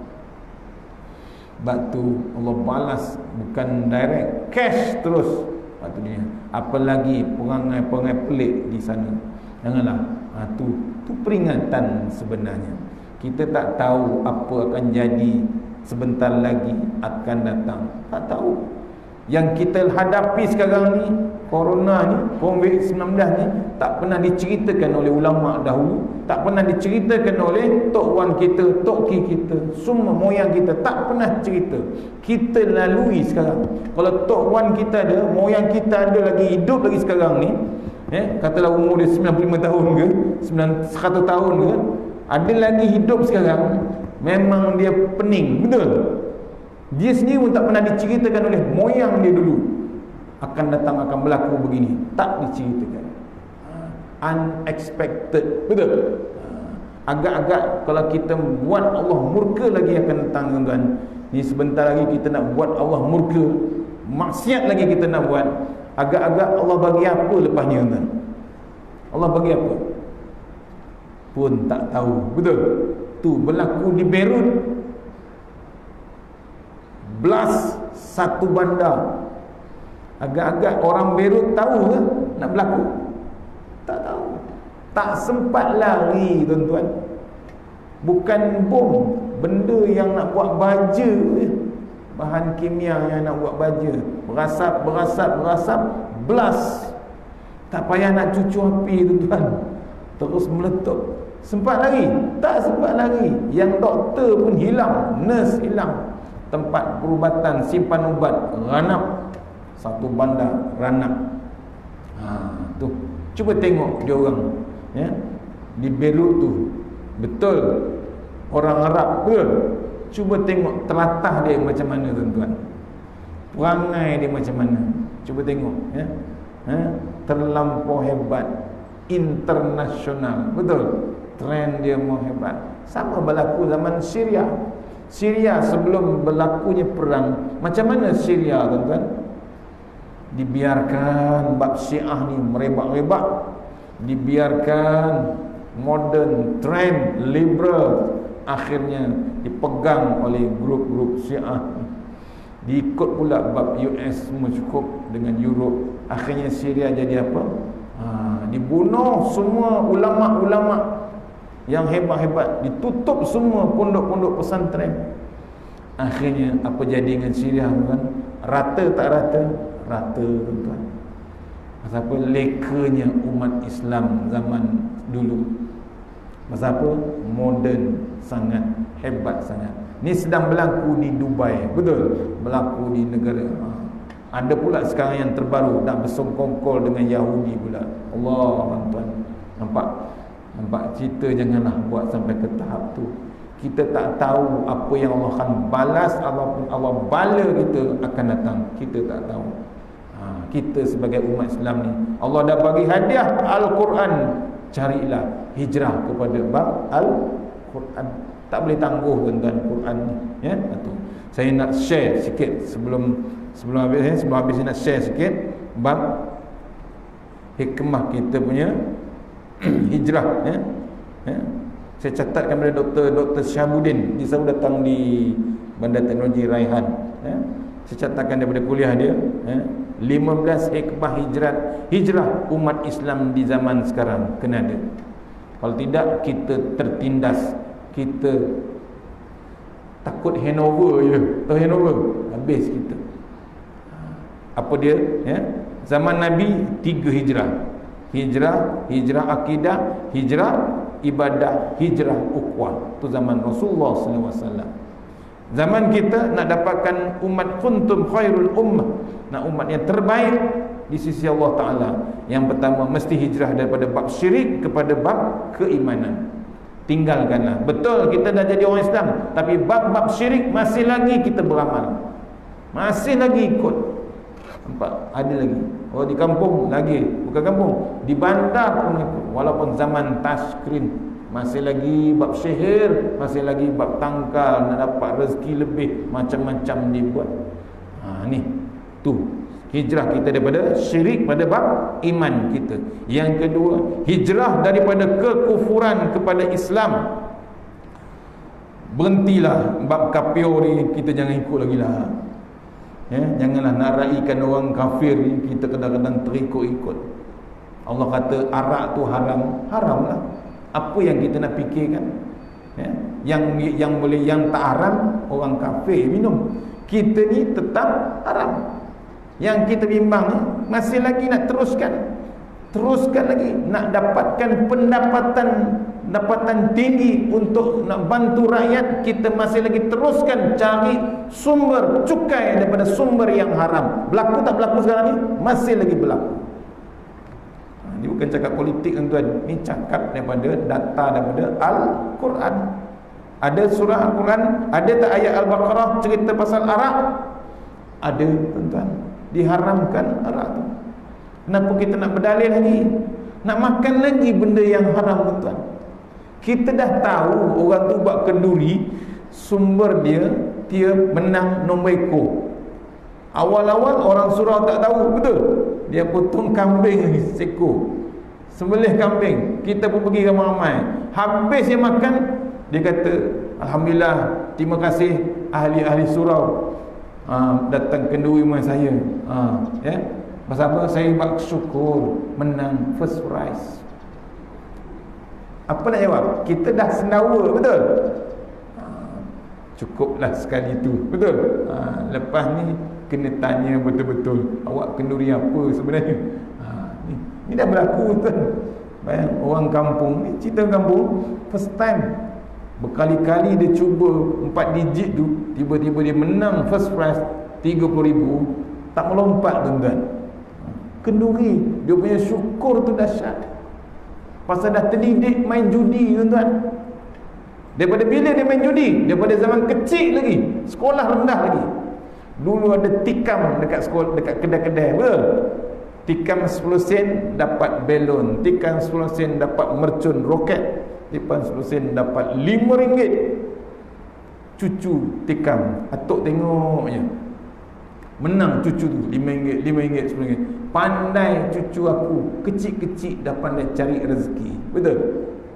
Sebab tu Allah balas bukan direct, cash terus. Lepas tu dia, apalagi perangai-perangai pelik di sana. Janganlah. Tu peringatan sebenarnya. Kita tak tahu apa akan jadi sebentar lagi akan datang. Tak tahu. Yang kita hadapi sekarang ni, Corona ni, COVID-19 ni, tak pernah diceritakan oleh ulama dahulu, tak pernah diceritakan oleh tok wan kita, tok ki kita, semua moyang kita tak pernah cerita. Kita lalui sekarang. Kalau tok wan kita ada, moyang kita ada lagi hidup lagi sekarang ni, katalah umur dia 95 tahun ke, 100 tahun ke, ada lagi hidup sekarang, memang dia pening, betul? Dia sendiri pun tak pernah diceritakan oleh moyang dia dulu akan datang, akan berlaku begini, tak diceritakan. Unexpected, betul? Agak-agak kalau kita buat Allah murka lagi akan datang, tuan-tuan. Ni sebentar lagi kita nak buat Allah murka, maksiat lagi kita nak buat. Agak-agak Allah bagi apa lepas ni, tuan-tuan? Allah bagi apa pun tak tahu, betul? Tu berlaku di Beirut, blast satu bandar. Agak-agak orang Beirut tahu ke nak berlaku? Tak tahu. Tak sempat lari, tuan-tuan. Bukan bom, benda yang nak buat baja, bahan kimia yang nak buat baja, berasap, blast. Tak payah nak cucu api, tuan-tuan, terus meletup. Sempat lari? Tak sempat lari. Yang doktor pun hilang, nurse hilang, tempat perubatan simpan ubat ranap, satu bandar Ranak. Tu cuba tengok dia orang, ya, di Beirut tu. Betul orang Arab ke? Cuba tengok telatah dia macam mana, tuan-tuan. Perangai dia macam mana. Cuba tengok, ya. Terlampau hebat, internasional. Betul, trend dia mau hebat. Sama berlaku zaman Syria. Syria sebelum berlakunya perang, macam mana Syria, tuan-tuan? Dibiarkan bab Syiah ni merebak-rebak, dibiarkan modern, trend, liberal, akhirnya dipegang oleh grup-grup Syiah. Diikut pula bab US semua cukup dengan Europe. Akhirnya Syria jadi apa? Dibunuh semua ulama-ulama yang hebat-hebat, ditutup semua pondok-pondok pesantren. Akhirnya apa jadi dengan Syria, tuan? Rata tak rata? Rata, tuan-tuan. Pasal apa? Lekanya umat Islam zaman dulu. Pasal apa? Moden sangat, hebat sangat. Ni sedang berlaku di Dubai. Betul, berlaku di negara. Ada pula sekarang yang terbaru, nak bersongkongkol dengan Yahudi pula. Allah, tuan-tuan. Nampak cerita, janganlah buat sampai ke tahap tu. Kita tak tahu apa yang Allah akan balas ataupun Allah bala kita akan datang. Kita tak tahu. Kita sebagai umat Islam ni, Allah dah bagi hadiah Al-Quran. Carilah hijrah kepada bab Al-Quran. Tak boleh tangguh, tuan-tuan, Quran ni, ya. Itu saya nak share sikit sebelum habis saya nak share sikit bab hikmah kita punya hijrah, ya. Saya catatkan pada Dr. Syahabuddin, dia selalu datang di Bandar Teknologi Raihan, ya. Saya catatkan daripada kuliah dia, ya. 15 hikmah hijrah umat Islam di zaman sekarang kena ada. Kalau tidak, kita tertindas, kita takut handover je. Tahu handover? Habis kita. Apa dia, ya? Zaman Nabi 3 hijrah. Hijrah akidah, hijrah ibadah, hijrah ukhuwah. Itu zaman Rasulullah SAW. Zaman kita nak dapatkan umat kuntum khairul ummah, nak umat yang terbaik di sisi Allah Ta'ala. Yang pertama, mesti hijrah daripada bab syirik kepada bab keimanan. Tinggalkanlah. Betul, kita dah jadi orang Islam, tapi bab-bab syirik masih lagi kita beramal, masih lagi ikut. Nampak? Ada lagi. Oh, di kampung lagi, bukan kampung, di bandar pun ikut. Walaupun zaman touchscreen, masih lagi bab sihir, masih lagi bab tangkal, nak dapat rezeki lebih, macam-macam dibuat. Ni tu hijrah kita daripada syirik pada bab iman kita. Yang kedua, hijrah daripada kekufuran kepada Islam. Berhentilah bab kafir ni, kita jangan ikut lagi lah, ya. Janganlah nak raikan orang kafir ni, kita kadang-kadang terikut-ikut. Allah kata arak tu haram, haramlah. Apa yang kita nak fikirkan, ya? Yang tak haram orang kafir minum, kita ni tetap haram. Yang kita bimbang ni masih lagi nak teruskan lagi, nak dapatkan pendapatan tinggi untuk nak bantu rakyat. Kita masih lagi teruskan cari sumber cukai daripada sumber yang haram. Berlaku tak berlaku sekarang ni? Masih lagi berlaku. Ini bukan cakap politik, tuan-tuan. Ini cakap daripada data daripada Al-Quran. Ada surah Al-Quran, ada tak ayat Al-Baqarah cerita pasal arak? Ada, tuan-tuan. Diharamkan arak tu. Kenapa kita nak berdalil lagi? Nak makan lagi benda yang haram, tuan-tuan? Kita dah tahu orang tu buat kenduri, sumber dia menang nombor ekor. Awal-awal orang surau tak tahu, betul? Dia potong kambing sekor, sembelih kambing, kita pun pergi ramai-ramai. Habis dia makan, dia kata, alhamdulillah, terima kasih ahli-ahli surau, datang kenduri rumah saya, ya. Pasal apa? Saya bersyukur menang first prize. Apa nak jawab? Kita dah sendawa, betul? Cukuplah sekali tu, betul? Lepas ni kena tanya betul-betul, awak kenduri apa sebenarnya? Ni dah berlaku, tuan. Bayang orang kampung ni, cerita kampung, first time, berkali-kali dia cuba 4 digit tu, tiba-tiba dia menang first prize 30,000. tak melompat tuan-tuan. Kenduri, dia punya syukur tu dahsyat. Pasal dah terdidik main judi tuan-tuan. Daripada bila dia main judi? Daripada zaman kecil lagi, sekolah rendah lagi. Dulu ada tikam dekat sekolah, dekat kedai-kedai, betul? Tikam 10 sen dapat belon, tikam 10 sen dapat mercun roket, tikam 10 sen dapat RM5. Cucu tikam, atuk tengok je, menang cucu tu RM5, RM5, RM10. Pandai cucu aku, kecil-kecil dah pandai cari rezeki, betul?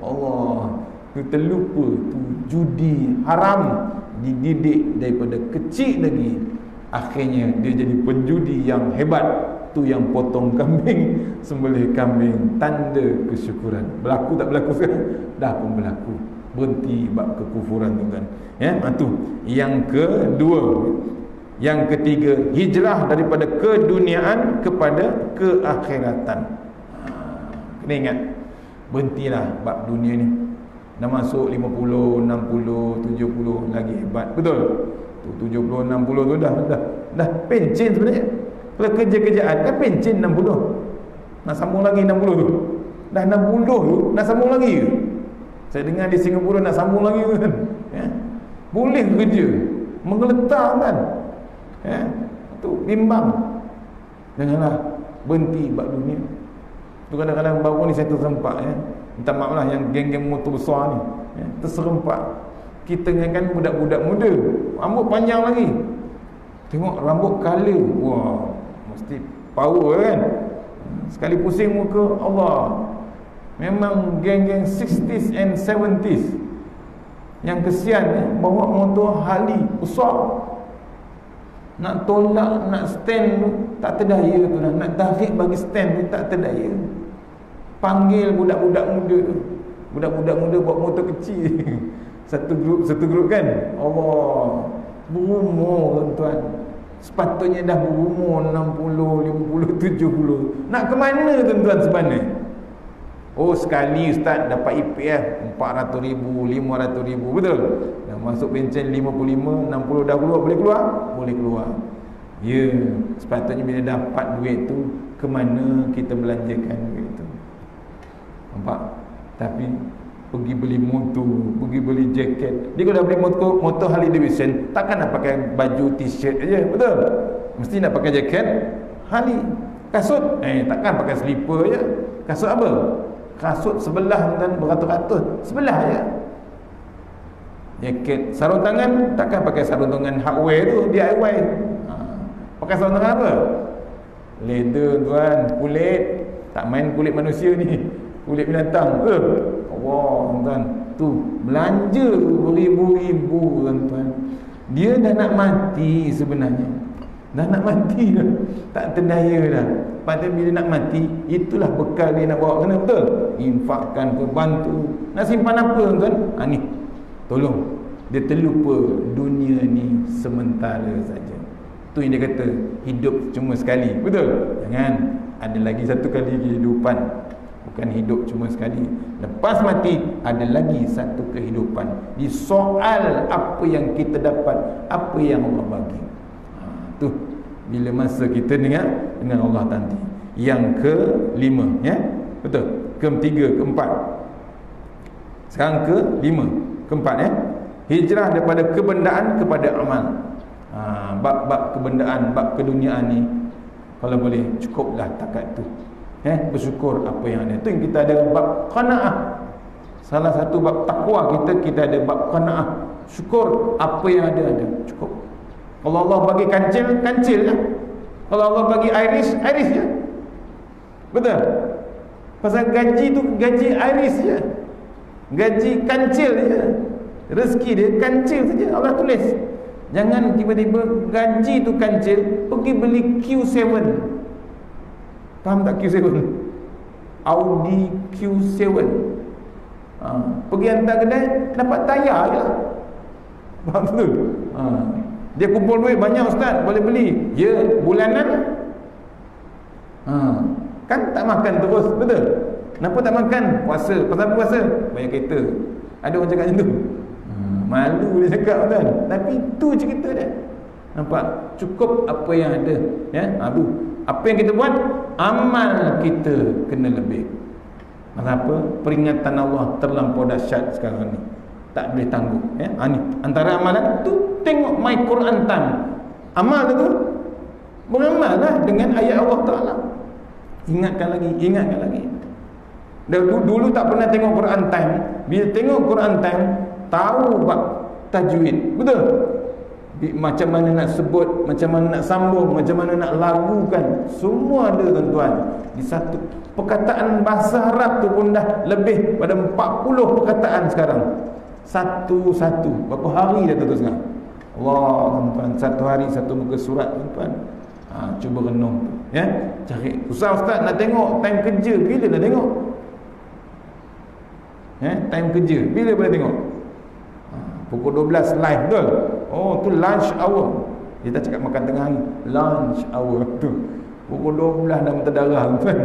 Allah, tu terlupa tu judi haram, dididik daripada kecil lagi. Akhirnya dia jadi penjudi yang hebat. Tu yang potong kambing, sembelih kambing, tanda kesyukuran. Berlaku tak berlaku sekarang? Dah pun berlaku. Berhenti bab kekufuran tuan-tuan. Ya, tu. Yang kedua. Yang ketiga, hijrah daripada keduniaan kepada keakhiratan. Kena ingat, berhentilah bab dunia ni. Dah masuk 50, 60, 70 lagi hebat. Betul? Tu 70, 60 tu dah pencen sebenarnya. Kalau kerja-kerjaan kan pencen 60. Nak sambung lagi 60 tu. Dah 60 tu nak sambung lagi ke? Saya dengar di Singapura nak sambung lagi kan. Ya? Boleh kerja, menggeletar kan. Ya? Tu bimbang. Janganlah berhenti bab dunia. Tu kadang-kadang baru ni saya terserempak ya. Minta maaf lah yang geng-geng motor besar ni. Ya? Terserempak. Kita kan budak-budak muda, rambut panjang lagi. Tengok rambut color, wah, mesti power kan. Sekali pusing muka, Allah. Memang geng-geng 60s and 70s. Yang kesian bawa motor Harley besar. Nak tolak, nak stand tu tak terdaya tu dah. Nak tarik bagi stand tu tak terdaya. Panggil budak-budak muda tu. Budak-budak muda bawa motor kecil. Satu grup kan. Allah, berumur tuan-tuan. Sepatutnya dah berumur 60, 50, 70. Nak ke mana tuan-tuan sebenarnya? Oh, sekali ustaz dapat IPF 400,000, 500,000, betul? Dah masuk pencen 55, 60 dah keluar, boleh keluar? Boleh keluar. Ya, sepatutnya bila dapat duit tu, ke mana kita belanjakan duit tu? Nampak? Tapi pergi beli motor, pergi beli jaket. Dia kalau dah beli motor Harley Davidson, takkan nak pakai baju t-shirt aja, betul? Mesti nak pakai jaket Harley. Kasut, takkan pakai slipper aja. Kasut apa? Kasut sebelah dan beratus-ratus, sebelah aja. Jaket, sarung tangan, takkan pakai sarung tangan hardware tu, DIY. Pakai sarung tangan apa? Leather tuan, kulit. Tak main kulit manusia ni, kulit binatang. Allah tuan, tu belanja beribu-ribu tuan-tuan. Dia dah nak mati sebenarnya. Dah nak mati dah. Tak terdaya dah. Pada bila nak mati, itulah bekal dia nak bawa kena, betul? Infakkan ke, bantu. Nak simpan apa tuan? Ni, tolong. Dia terlupa dunia ni sementara saja. Tu yang dia kata, hidup cuma sekali, betul? Jangan. Ada lagi satu kali kehidupan. Bukan hidup cuma sekali. Lepas mati, ada lagi satu kehidupan. Di soal apa yang kita dapat, apa yang Allah bagi. Tu bila masa kita dengan Allah nanti. Yang kelima, ya, betul. Ketiga, keempat. Sekarang kelima, keempat, ya. Hijrah daripada kebendaan kepada amal. Bab-bab kebendaan, bab keduniaan ni, kalau boleh cukuplah takat tu. Bersyukur apa yang ada. Tu yang kita ada bab qanaah. Salah satu bab takwa kita ada bab qanaah. Syukur apa yang ada. Cukup. Kalau Allah bagi kancil, kancil je. Kalau Allah bagi iris, iris je. Betul? Pasal gaji tu gaji iris je. Gaji kancil je. Rezeki dia kancil saja Allah tulis. Jangan tiba-tiba gaji tu kancil, pergi beli Q7. Faham tak Q7? Audi Q7. Pergi hantar kedai, dapat tayar je lah. Faham betul? Dia kumpul duit banyak ustaz, boleh beli. Ya, bulanan. Kan tak makan terus, betul? Kenapa tak makan? Puasa. Pasal puasa? Bayar kereta. Ada orang cakap macam tu. Malu dia cakap kan. Tapi tu cerita dia. Nampak? Cukup apa yang ada, ya. Apa yang kita buat, amal kita kena lebih. Kenapa? Peringatan Allah terlampau dahsyat sekarang ni. Tak boleh tangguh, ya. Ni antara amalan tu, tengok My Quran Time. Amal tu beramallah dengan ayat Allah Taala. Ingatkan lagi. Dulu tak pernah tengok Quran Time. Bila tengok Quran Time, tahu bab tajwid. Betul? Macam mana nak sebut, macam mana nak sambung, macam mana nak lagukan, semua ada tuan-tuan. Di satu perkataan bahasa Arab tu pun dah lebih pada 40 perkataan sekarang. Satu-satu. Berapa hari dah tu sekarang? Allah, tuan-tuan, satu hari satu muka surat, tuan-tuan. Cuba renung, ya. Cari. Ustaz nak tengok time kerja, bila nak tengok? Time kerja, bila boleh tengok? Pukul 12 live, betul? Oh, tu lunch hour. Kita cakap makan tengah hari, lunch hour tu. Pukul 12 dah menterdarah, tuan.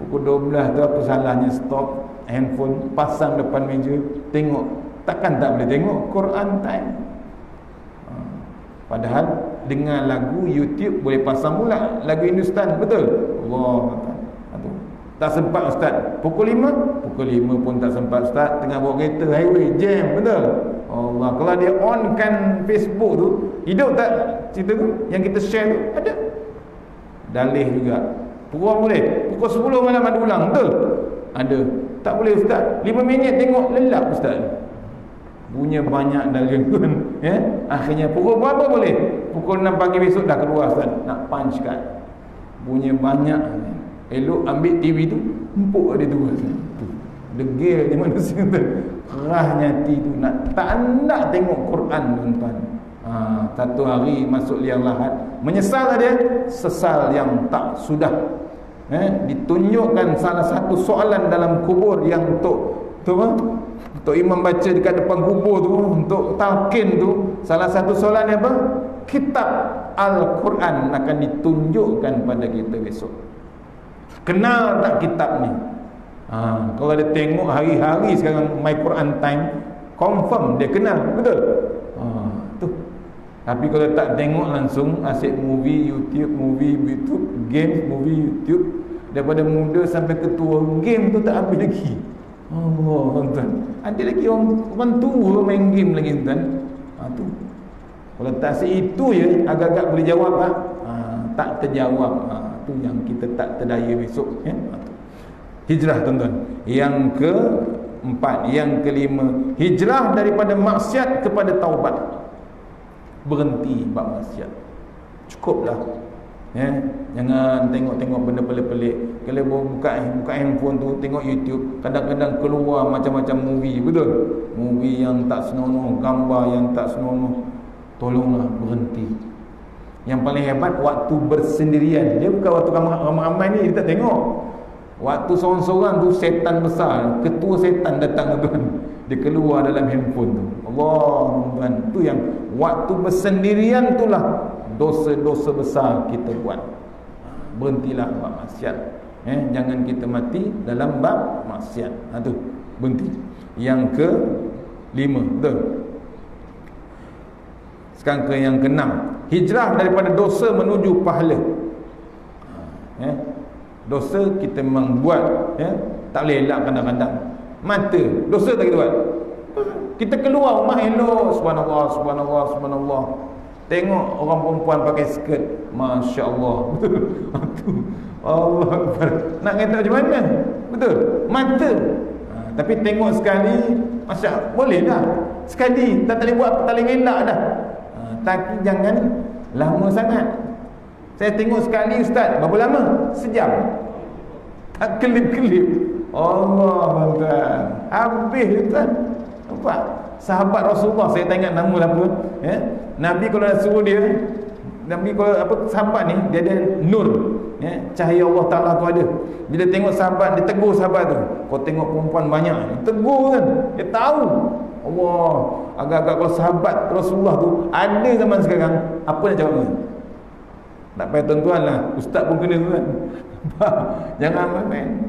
Pukul 12 tu apa salahnya stop handphone, pasang depan meja, tengok. Takkan tak boleh tengok Quran Time. Padahal dengar lagu YouTube boleh pasang pula lagu Hindustan, betul? Allah. Tak sempat ustaz. Pukul 5 pun tak sempat ustaz, tengah bawa kereta highway jam, betul? Allah. Kalau dia on kan Facebook tu, hidup tak cerita tu yang kita share tu? Ada dalih juga. Pukul boleh, pukul 10 malam ada ulang, betul? Ada. Tak boleh ustaz, 5 minit tengok lelap ustaz. Punya banyak dalil pun, ya. Akhirnya pukul berapa boleh? Pukul 6 pagi besok dah keluar ustaz, nak punch kan. Punya banyak. Elok ambil TV tu, empuk dia tu. Degil di manusia tu. Kerahnya hati tu nak tengok Quran, tuan-tuan. Satu hari masuk liang lahat, menyesal dia, sesal yang tak sudah. Ditunjukkan salah satu soalan dalam kubur yang untuk imam baca dekat depan kubur tu, untuk talqin tu, salah satu soalan apa? Kitab Al-Quran akan ditunjukkan pada kita besok. Kenal tak kitab ni? Kalau dia tengok hari-hari sekarang My Quran Time, confirm dia kenal, betul? Tu. Tapi kalau tak tengok langsung, asyik movie YouTube, game, movie YouTube, daripada muda sampai ketua, game tu tak habis lagi. Allah, tuan-tuan. Ada lagi orang tua main game lagi, tuan. Tu. Kalau tak asyik itu je, agak-agak boleh jawab tak terjawab. Tu yang kita tak terdaya besok, ya. Hijrah, tuan-tuan. Yang keempat, yang kelima, hijrah daripada maksiat kepada taubat. Berhenti bab maksiat. Cukuplah. Ya, jangan tengok-tengok benda pelik-pelik. Kalau buka handphone tu, tengok YouTube, kadang-kadang keluar macam-macam movie, betul? Movie yang tak senonoh, gambar yang tak senonoh. Tolonglah berhenti. Yang paling hebat waktu bersendirian. Dia bukan waktu ramai-ramai ni kita tengok. Waktu seorang-seorang tu setan besar, ketua setan datang, tuan. Dia keluar dalam handphone tu. Allah, tuan. Tu yang waktu bersendirian itulah dosa-dosa besar kita buat. Berhentilah bab maksiat. Jangan kita mati dalam bab maksiat. Tu, berhenti. Yang ke-5, betul? Sekarang ke yang ke-6, hijrah daripada dosa menuju pahala. Dosa kita memang buat, tak boleh elak kadang-kadang. Mata, dosa tak kita buat. Kita keluar rumah elok, subhanallah. Tengok orang perempuan pakai skirt, masya-Allah. Allah Akbar. Nak kata macam mana? Betul? Mata. Tapi tengok sekali, masya, boleh dah. Sekali, tak boleh buat paling elak dah. Tapi jangan lama sangat. Saya tengok sekali ustaz, berapa lama? Sejam. Tak kelip-kelip. Allah, tuan. Habis, tuan. Nampak? Sahabat Rasulullah, saya tak ingat nama apa. Nabi kalau dah suruh dia, Nabi kalau sahabat ni, dia ada nur. Cahaya Allah Ta'ala tu ada. Bila tengok sahabat, dia tegur sahabat tu. Kau tengok perempuan banyak ni. Tegur kan. Dia tahu. Allah, agak-agak kalau sahabat Rasulullah tu ada zaman sekarang, apa nak jawab ni? Tak payah tuan-tuan lah, ustaz pun kena, tuan. Jangan main-main.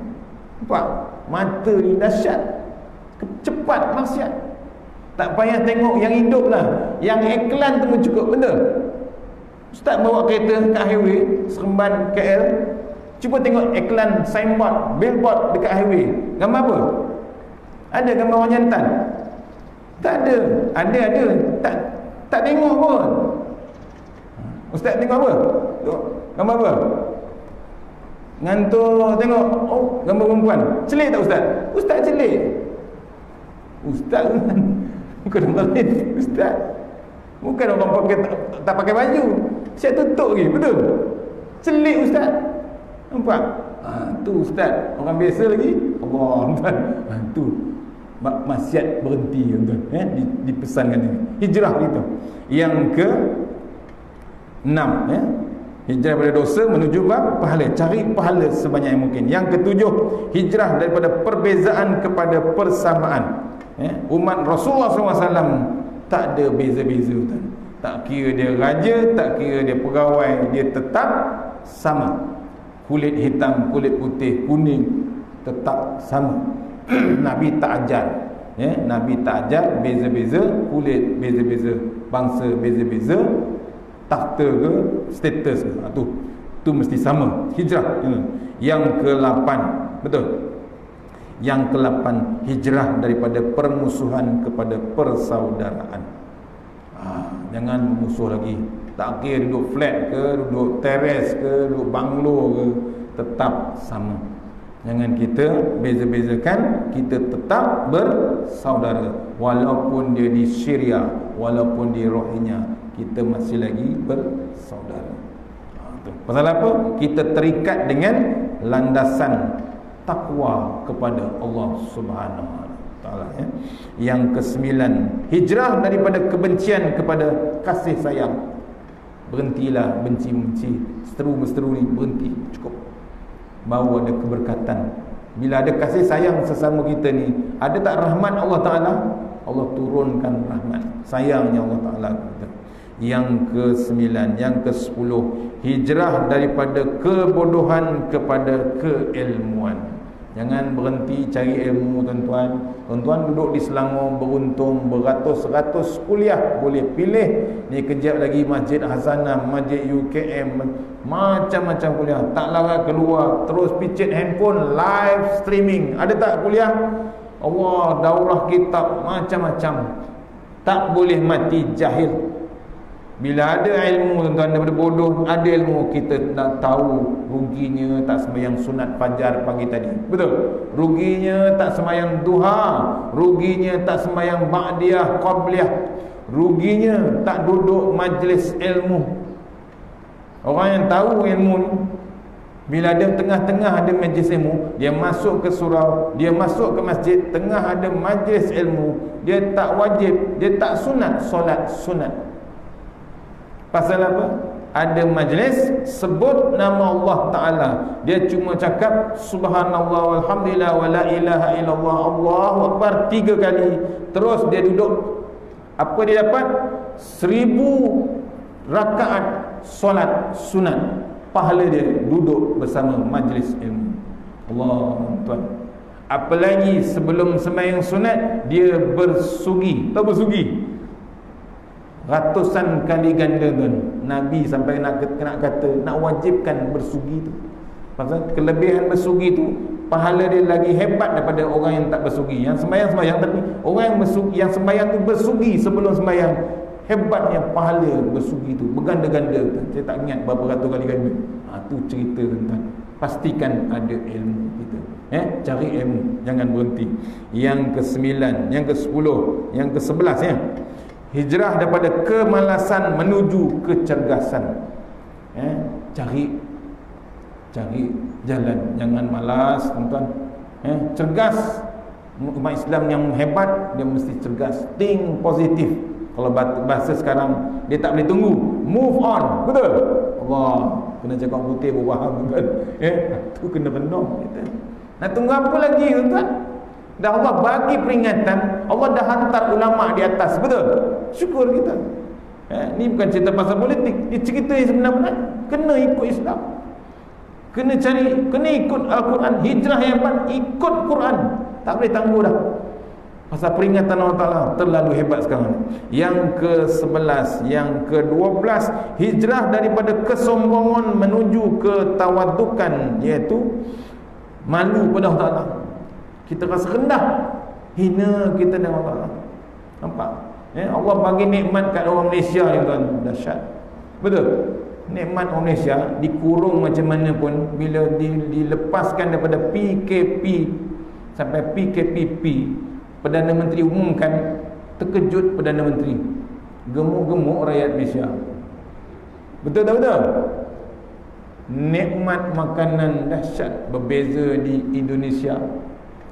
Nampak? Mata ni dahsyat. Cepat maksiat. Tak payah tengok yang hidup lah, yang iklan tu pun cukup, betul? Ustaz bawa kereta kat highway Seremban KL, cuba tengok iklan signboard, billboard dekat highway, gambar apa? Ada gambar orang jantan? Tak ada. Ada tak tengok pun. Ustaz tengok apa? Gambar apa? Ngantuk tengok, oh gambar perempuan. Celik tak Ustaz? Ustaz celik. Ustaz bukan orang lain, Ustaz. Bukan orang pakai tak pakai baju. Siap tutup lagi, betul? Celik Ustaz. Nampak? Tu Ustaz, orang biasa lagi. Allah, tuan. Tu maksiat berhenti tuan. Dipesankan ini. Hijrah gitu. Yang ke 6 hijrah daripada dosa menuju pahala, cari pahala sebanyak yang mungkin. Yang ke-7, hijrah daripada perbezaan kepada persamaan. Umat Rasulullah SAW tak ada beza-beza tuan. Tak kira dia raja, tak kira dia pegawai, dia tetap sama. Kulit hitam, kulit putih, kuning, tetap sama. Nabi tak ajar, Nabi tak ajar beza-beza kulit, beza-beza bangsa, beza-beza takhta ke status ke. Tu mesti sama. Hijrah. Yang ke-8, betul. Yang ke-8, hijrah daripada permusuhan kepada persaudaraan. Jangan musuh lagi. Tak kira duduk flat ke, duduk teres ke, duduk banglo ke, tetap sama. Jangan kita beza-bezakan, kita tetap bersaudara. Walaupun dia di Syria, walaupun di Rohingya, kita masih lagi bersaudara. Pasal apa? Kita terikat dengan landasan takwa kepada Allah Subhanahu wa taala. Yang ke-9, hijrah daripada kebencian kepada kasih sayang. Berhentilah benci-benci, seteru-meseteru ni berhenti, cukup. Baru ada keberkatan. Bila ada kasih sayang sesama kita ni, ada tak rahmat Allah Ta'ala? Allah turunkan rahmat, sayangnya Allah Ta'ala kita. Yang ke-9, yang ke-10, hijrah daripada kebodohan kepada keilmuan. Jangan berhenti cari ilmu tuan-tuan. Tuan-tuan duduk di Selangor beruntung, beratus-ratus kuliah boleh pilih. Ni kejap lagi Masjid Hasanah, Masjid UKM, macam-macam kuliah. Tak larang keluar, terus picit handphone, live streaming. Ada tak kuliah? Allah, daurah kitab, macam-macam. Tak boleh mati jahil. Bila ada ilmu tuan-tuan, daripada bodoh ada ilmu, kita nak tahu ruginya tak sembahyang sunat fajar pagi tadi. Betul? Ruginya tak sembahyang duha, ruginya tak sembahyang ba'diyah, qabliyah, ruginya tak duduk majlis ilmu. Orang yang tahu ilmu ni, bila ada tengah-tengah ada majlis ilmu, dia masuk ke surau, dia masuk ke masjid, tengah ada majlis ilmu, dia tak wajib, dia tak sunat solat sunat. Pasal apa? Ada majlis sebut nama Allah Ta'ala, dia cuma cakap subhanallah walhamdulillah wa la ilaha illallah Allahu akbar 3 kali, terus dia duduk. Apa dia dapat? 1000 rakaat solat sunat. Pahala dia duduk bersama majlis ilmu. Allah tuan. Apalagi sebelum sembahyang sunat dia bersugi. Tahu bersugi? Ratusan kali ganda tuan. Nabi sampai nak kata nak wajibkan bersugi tu. Pasal kelebihan bersugi tu, pahala dia lagi hebat daripada orang yang tak bersugi. Yang sembahyang-sembahyang, tapi orang yang bersugi, yang sembahyang tu bersugi sebelum sembahyang, hebatnya pahala bersugi tu berganda-ganda. Saya tak ingat berapa ratus kali ganda. Tu cerita tuan-tuan. Pastikan ada ilmu kita. Cari ilmu, jangan berhenti. Yang ke-9, yang ke-10, yang ke-11 hijrah daripada kemalasan menuju kecergasan. Cari jalan, jangan malas tuan-tuan. Cergas. Umat Islam yang hebat dia mesti cergas, think positif. Kalau bahasa sekarang, dia tak boleh tunggu, move on. Betul? Allah, kena cakap putih baru faham tuan. Tu kena benar kita. Nak tunggu apa lagi tuan-tuan? Dah Allah bagi peringatan, Allah dah hantar ulama di atas. Betul? Syukur kita. Ni bukan cerita pasal politik, ni cerita yang sebenar-benar. Kena ikut Islam, kena cari, kena ikut Al-Quran. Hijrah yang hebat, ikut Quran. Tak boleh tangguh dah. Pasal peringatan Allah Ta'ala terlalu hebat sekarang. Yang ke-11, yang ke-12, hijrah daripada kesombongan menuju ketawadukan, iaitu malu pada Allah Ta'ala. Kita rasa rendah, hina kita dengan Allah Ta'ala. Nampak? Allah bagi nikmat kat orang Malaysia ni tuan, dahsyat. Betul? Nikmat orang Malaysia dikurung macam mana pun, bila dilepaskan daripada PKP sampai PKPP, Perdana Menteri umumkan, terkejut Perdana Menteri, gemuk-gemuk rakyat Malaysia. Betul tak betul? Nikmat makanan dahsyat berbeza di Indonesia,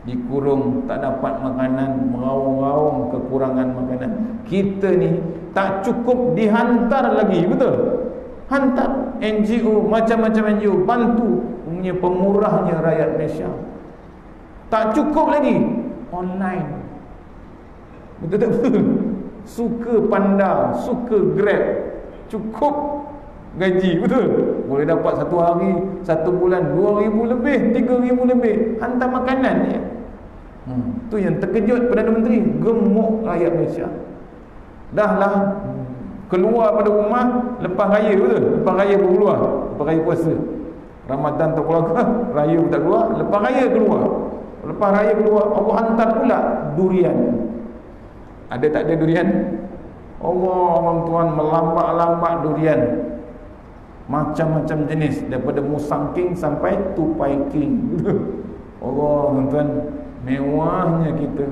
dikurung, tak dapat makanan, meraung-raung kekurangan makanan. Kita ni tak cukup dihantar lagi, betul? Hantar NGO, macam-macam NGO bantu punya pemurahnya rakyat Malaysia. Tak cukup lagi online. Betul tak betul? Suka Panda, suka Grab, cukup gaji, betul? Boleh dapat satu hari, satu bulan 2,000 lebih, 3,000 lebih, hantar makanan ya. Tu yang terkejut Perdana Menteri, gemuk rakyat Malaysia. Dah lah keluar pada rumah lepas raya, betul? Lepas raya pun keluar, lepas raya puasa. Ramadan tak keluar, raya pun tak keluar, lepas raya keluar. Lepas raya keluar, Allah hantar pula durian. Ada tak ada durian? Allah tuan, melambat-lambat durian, macam-macam jenis, daripada Musang King sampai Tupai King. Allah tuan, mewahnya kita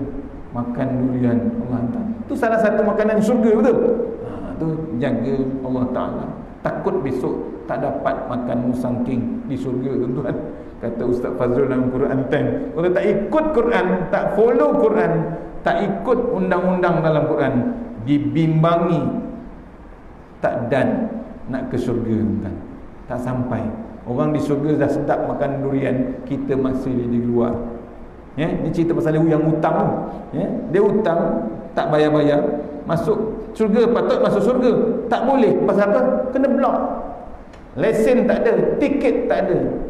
makan durian Allah hantar. Itu salah satu makanan syurga, betul? Tu jaga Allah Ta'ala. Takut besok tak dapat makan Musang King di syurga, tuan-tuan. Kata Ustaz Fazrul dalam Quran Time, kalau tak ikut Quran, tak follow Quran, tak ikut undang-undang dalam Quran, dibimbangi, tak dan nak ke syurga, tuan. Tak sampai. Orang di syurga dah sedap makan durian, kita masih di luar. Ni cerita pasal yang hutang. Dia hutang, tak bayar-bayar, masuk syurga, patut masuk syurga, tak boleh. Pasal apa? Kena blok. Lesen tak ada, tiket tak ada.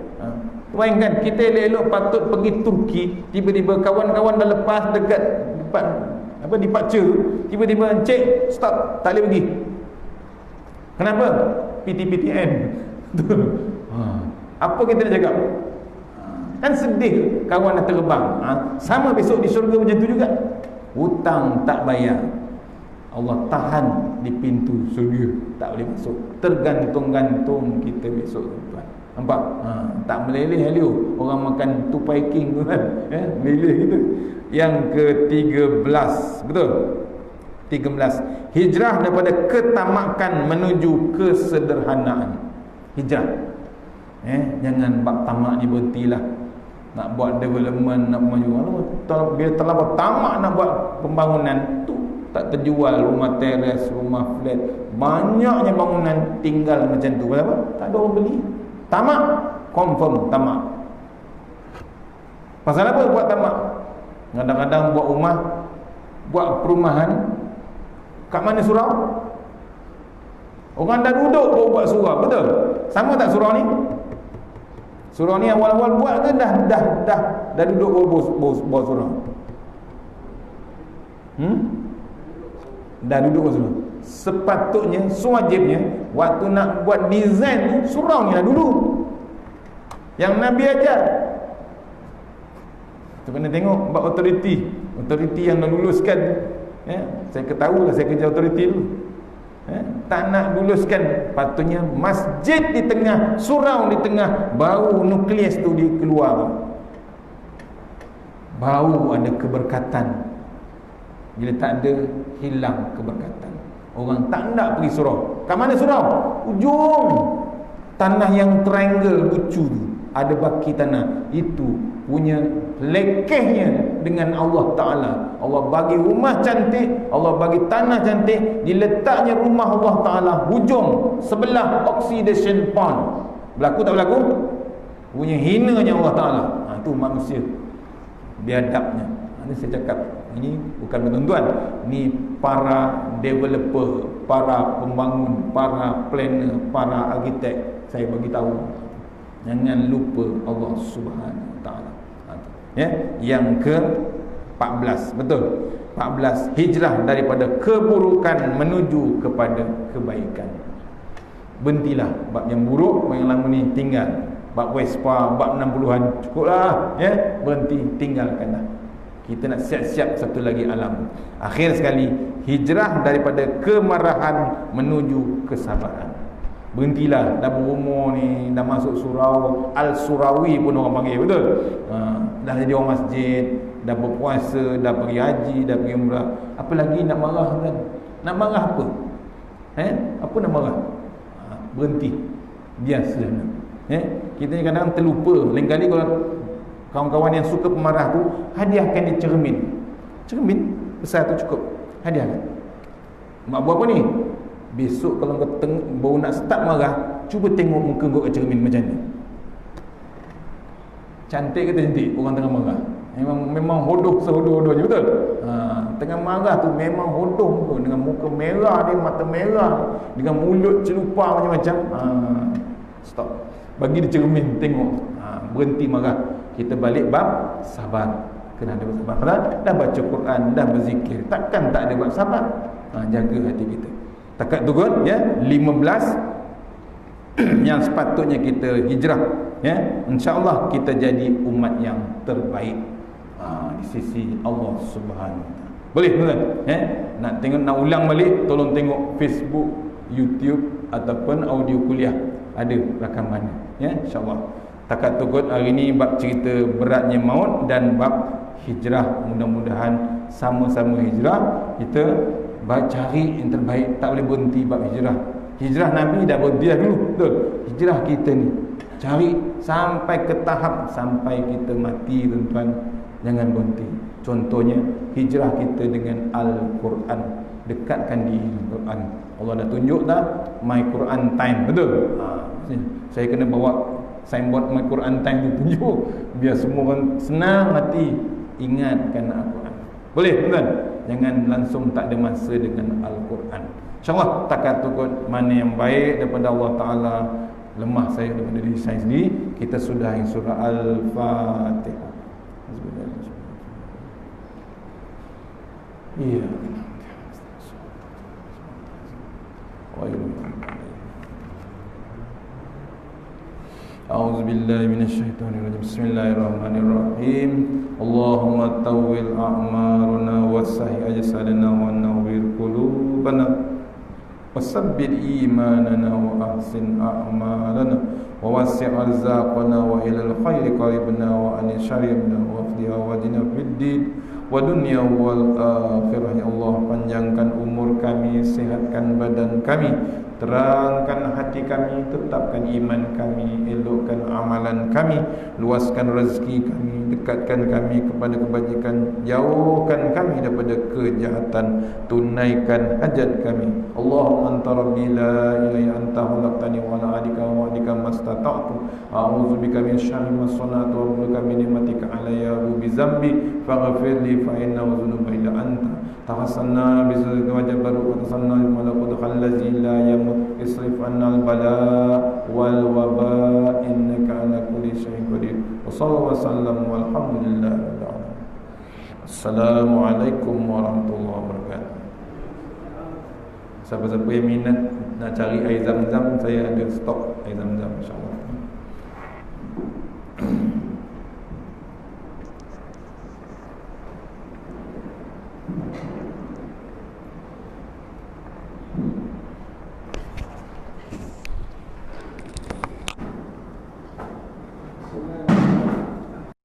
Bayangkan, kita elok-elok patut pergi Turki, tiba-tiba kawan-kawan dah lepas dekat departure, tiba-tiba cek, stop, tak boleh pergi. Kenapa? PTPTN. Apa kita nak cakap? Kan sedih kawan dah terbang. Sama besok di syurga macam tu juga. Hutang tak bayar, Allah tahan di pintu syurga, tak boleh masuk. Tergantung-gantung kita besok, tuan. Nampak? Tak meleleh halio orang makan Tupai King tu kan. Meleleh gitu. Yang ke-13, betul? 13. Hijrah daripada ketamakan menuju kesederhanaan. Hijrah. Jangan bab tamak ni berhentilah. Nak buat development, nak maju. Bila terlalu tamak nak buat pembangunan tu, tak terjual rumah teres, rumah flat, banyaknya bangunan tinggal macam tu. Kenapa? Tak ada orang beli. Tamak, confirm tamak. Pasal apa buat tamak? Kadang-kadang buat rumah, buat perumahan, kat mana surau? Orang dah duduk baru buat surau, betul? Sama tak surau ni? Surau ni awal-awal buat ke dah duduk baru surau? Dah duduk baru surau. Sepatutnya, sewajibnya, waktu nak buat design tu, surau ni lah dulu yang Nabi ajar. Kita kena tengok bab autoriti yang dah luluskan. Saya ketahuilah, saya kerja autoriti dulu. Tak nak luluskan, patutnya masjid di tengah, surau di tengah, bau nukleus tu dia keluar, bau ada keberkatan. Bila tak ada, hilang keberkatan. Orang tak nak pergi surau. Kat mana surau? Ujung tanah yang triangle lucu tu, ada baki tanah. Itu punya lekehnya dengan Allah Ta'ala. Allah bagi rumah cantik, Allah bagi tanah cantik, diletaknya rumah Allah Ta'ala hujung sebelah oxidation pond. Berlaku tak berlaku? Punya hinanya Allah Ta'ala. Itu manusia biadabnya. Ini saya cakap, ini bukan tuan-tuan, ni para developer, para pembangun, para planner, para arkitek. Saya bagi tahu, jangan lupa Allah Subhanahu Wa Taala. Yang 14, betul. 14 hijrah daripada keburukan menuju kepada kebaikan. Berhentilah bab yang buruk, yang lama ni tinggal. Bab Vespa, bab 60-an cukuplah, ya. Berhenti, tinggalkanlah. Kita nak siap-siap satu lagi alam. Akhir sekali, hijrah daripada kemarahan menuju kesabaran. Berhentilah, dah berumur ni, dah masuk surau, Al-Surawi pun orang panggil, betul? Dah jadi orang masjid, dah berpuasa, dah pergi haji, dah pergi umrah. Apa lagi nak marah kan? Nak marah apa? Apa nak marah? Berhenti. Biasa. Kita ni kadang terlupa. Lain kali kalau kawan-kawan yang suka pemarah tu, hadiahkan dia cermin. Cermin besar tu cukup. Hadiahkan. Mak buat apa ni? Besok kalau kau baru nak start marah, cuba tengok muka kau kat cermin macam ni. Cantik ke tak cantik orang tengah marah? Memang hodoh sehodoh-hodohnya, betul? Tengah marah tu memang hodoh muka, dengan muka merah dia, mata merah, dengan mulut celupa macam-macam. Stop. Bagi dia cermin, tengok. Berhenti marah. Kita balik bab sabar. Kena ada sabar. Dah baca Quran, dah berzikir, takkan tak ada bab sabar. Jaga hati kita. Takat tu kot, ya. 15 yang sepatutnya kita hijrah, ya. InsyaAllah kita jadi umat yang terbaik di sisi Allah Subhanahu Wa Taala. Boleh tuan? Nak tengok, nak ulang balik, tolong tengok Facebook, YouTube ataupun audio kuliah, ada rakamannya, ya, insyaAllah. Takat tu kot hari ni bab cerita beratnya maut dan bab hijrah. Mudah-mudahan sama-sama hijrah, kita cari yang terbaik. Tak boleh berhenti bab hijrah. Hijrah Nabi dah berhenti dah dulu, betul? Hijrah kita ni cari sampai ke tahap sampai kita mati, tuan-tuan. Jangan berhenti. Contohnya hijrah kita dengan Al-Quran. Dekatkan diri dengan Quran. Allah dah tunjuk dah My Quran Time, betul? Saya kena bawa signboard My Quran Time tu tunjuk, biar semua orang senang hati ingatkan Al-Quran. Boleh, tuan-tuan? Jangan langsung tak ada masa dengan Al-Quran. InsyaAllah takat tukut mana yang baik daripada Allah Ta'ala. Lemah saya daripada diri saya sendiri. Kita sudahi surah Al-Fatihah. Iya. A'udzu billahi minasyaitonir rajim. Bismillahirrahmanirrahim. Allahumma tawwil a'marana wassahih ajsadana wa nawwir qulubana wasabbit imanana wa ahsin a'malana wa wasi' arzaqana wa ilal khairi qaribna wa an syaribna wa fliha wajina fid din wa dunya wal akhirah. Ya Allah, panjangkan umur kami, sihatkan badan kami, terangkan hati kami, tetapkan iman kami, elokkan amalan kami, luaskan rezeki kami, dekatkan kami kepada kebajikan, jauhkan kami daripada kejahatan, tunaikan hajat kami. Allahumma anta rabbi la ilaha illa anta khalaqtani wa ala adika wa adika mastata'tu a'udzu bika min syarri ma sana'tu wa bika min ni'matika alayya bi zambi faghfir li fa innahu dhunuba illa anta tawassalna bi zulika wa jabaru wa tasanna bi malakut allazi la yamut isrif anna al bala wal waba innaka ala kulli syai'in qadir. Wa sallallahu wasallam walhamdulillahi rabbil alamin. Assalamualaikum warahmatullahi wabarakatuh. Siapa-siapa yang minat nak cari air zam-zam, saya ada stok air zam-zam, insyaAllah.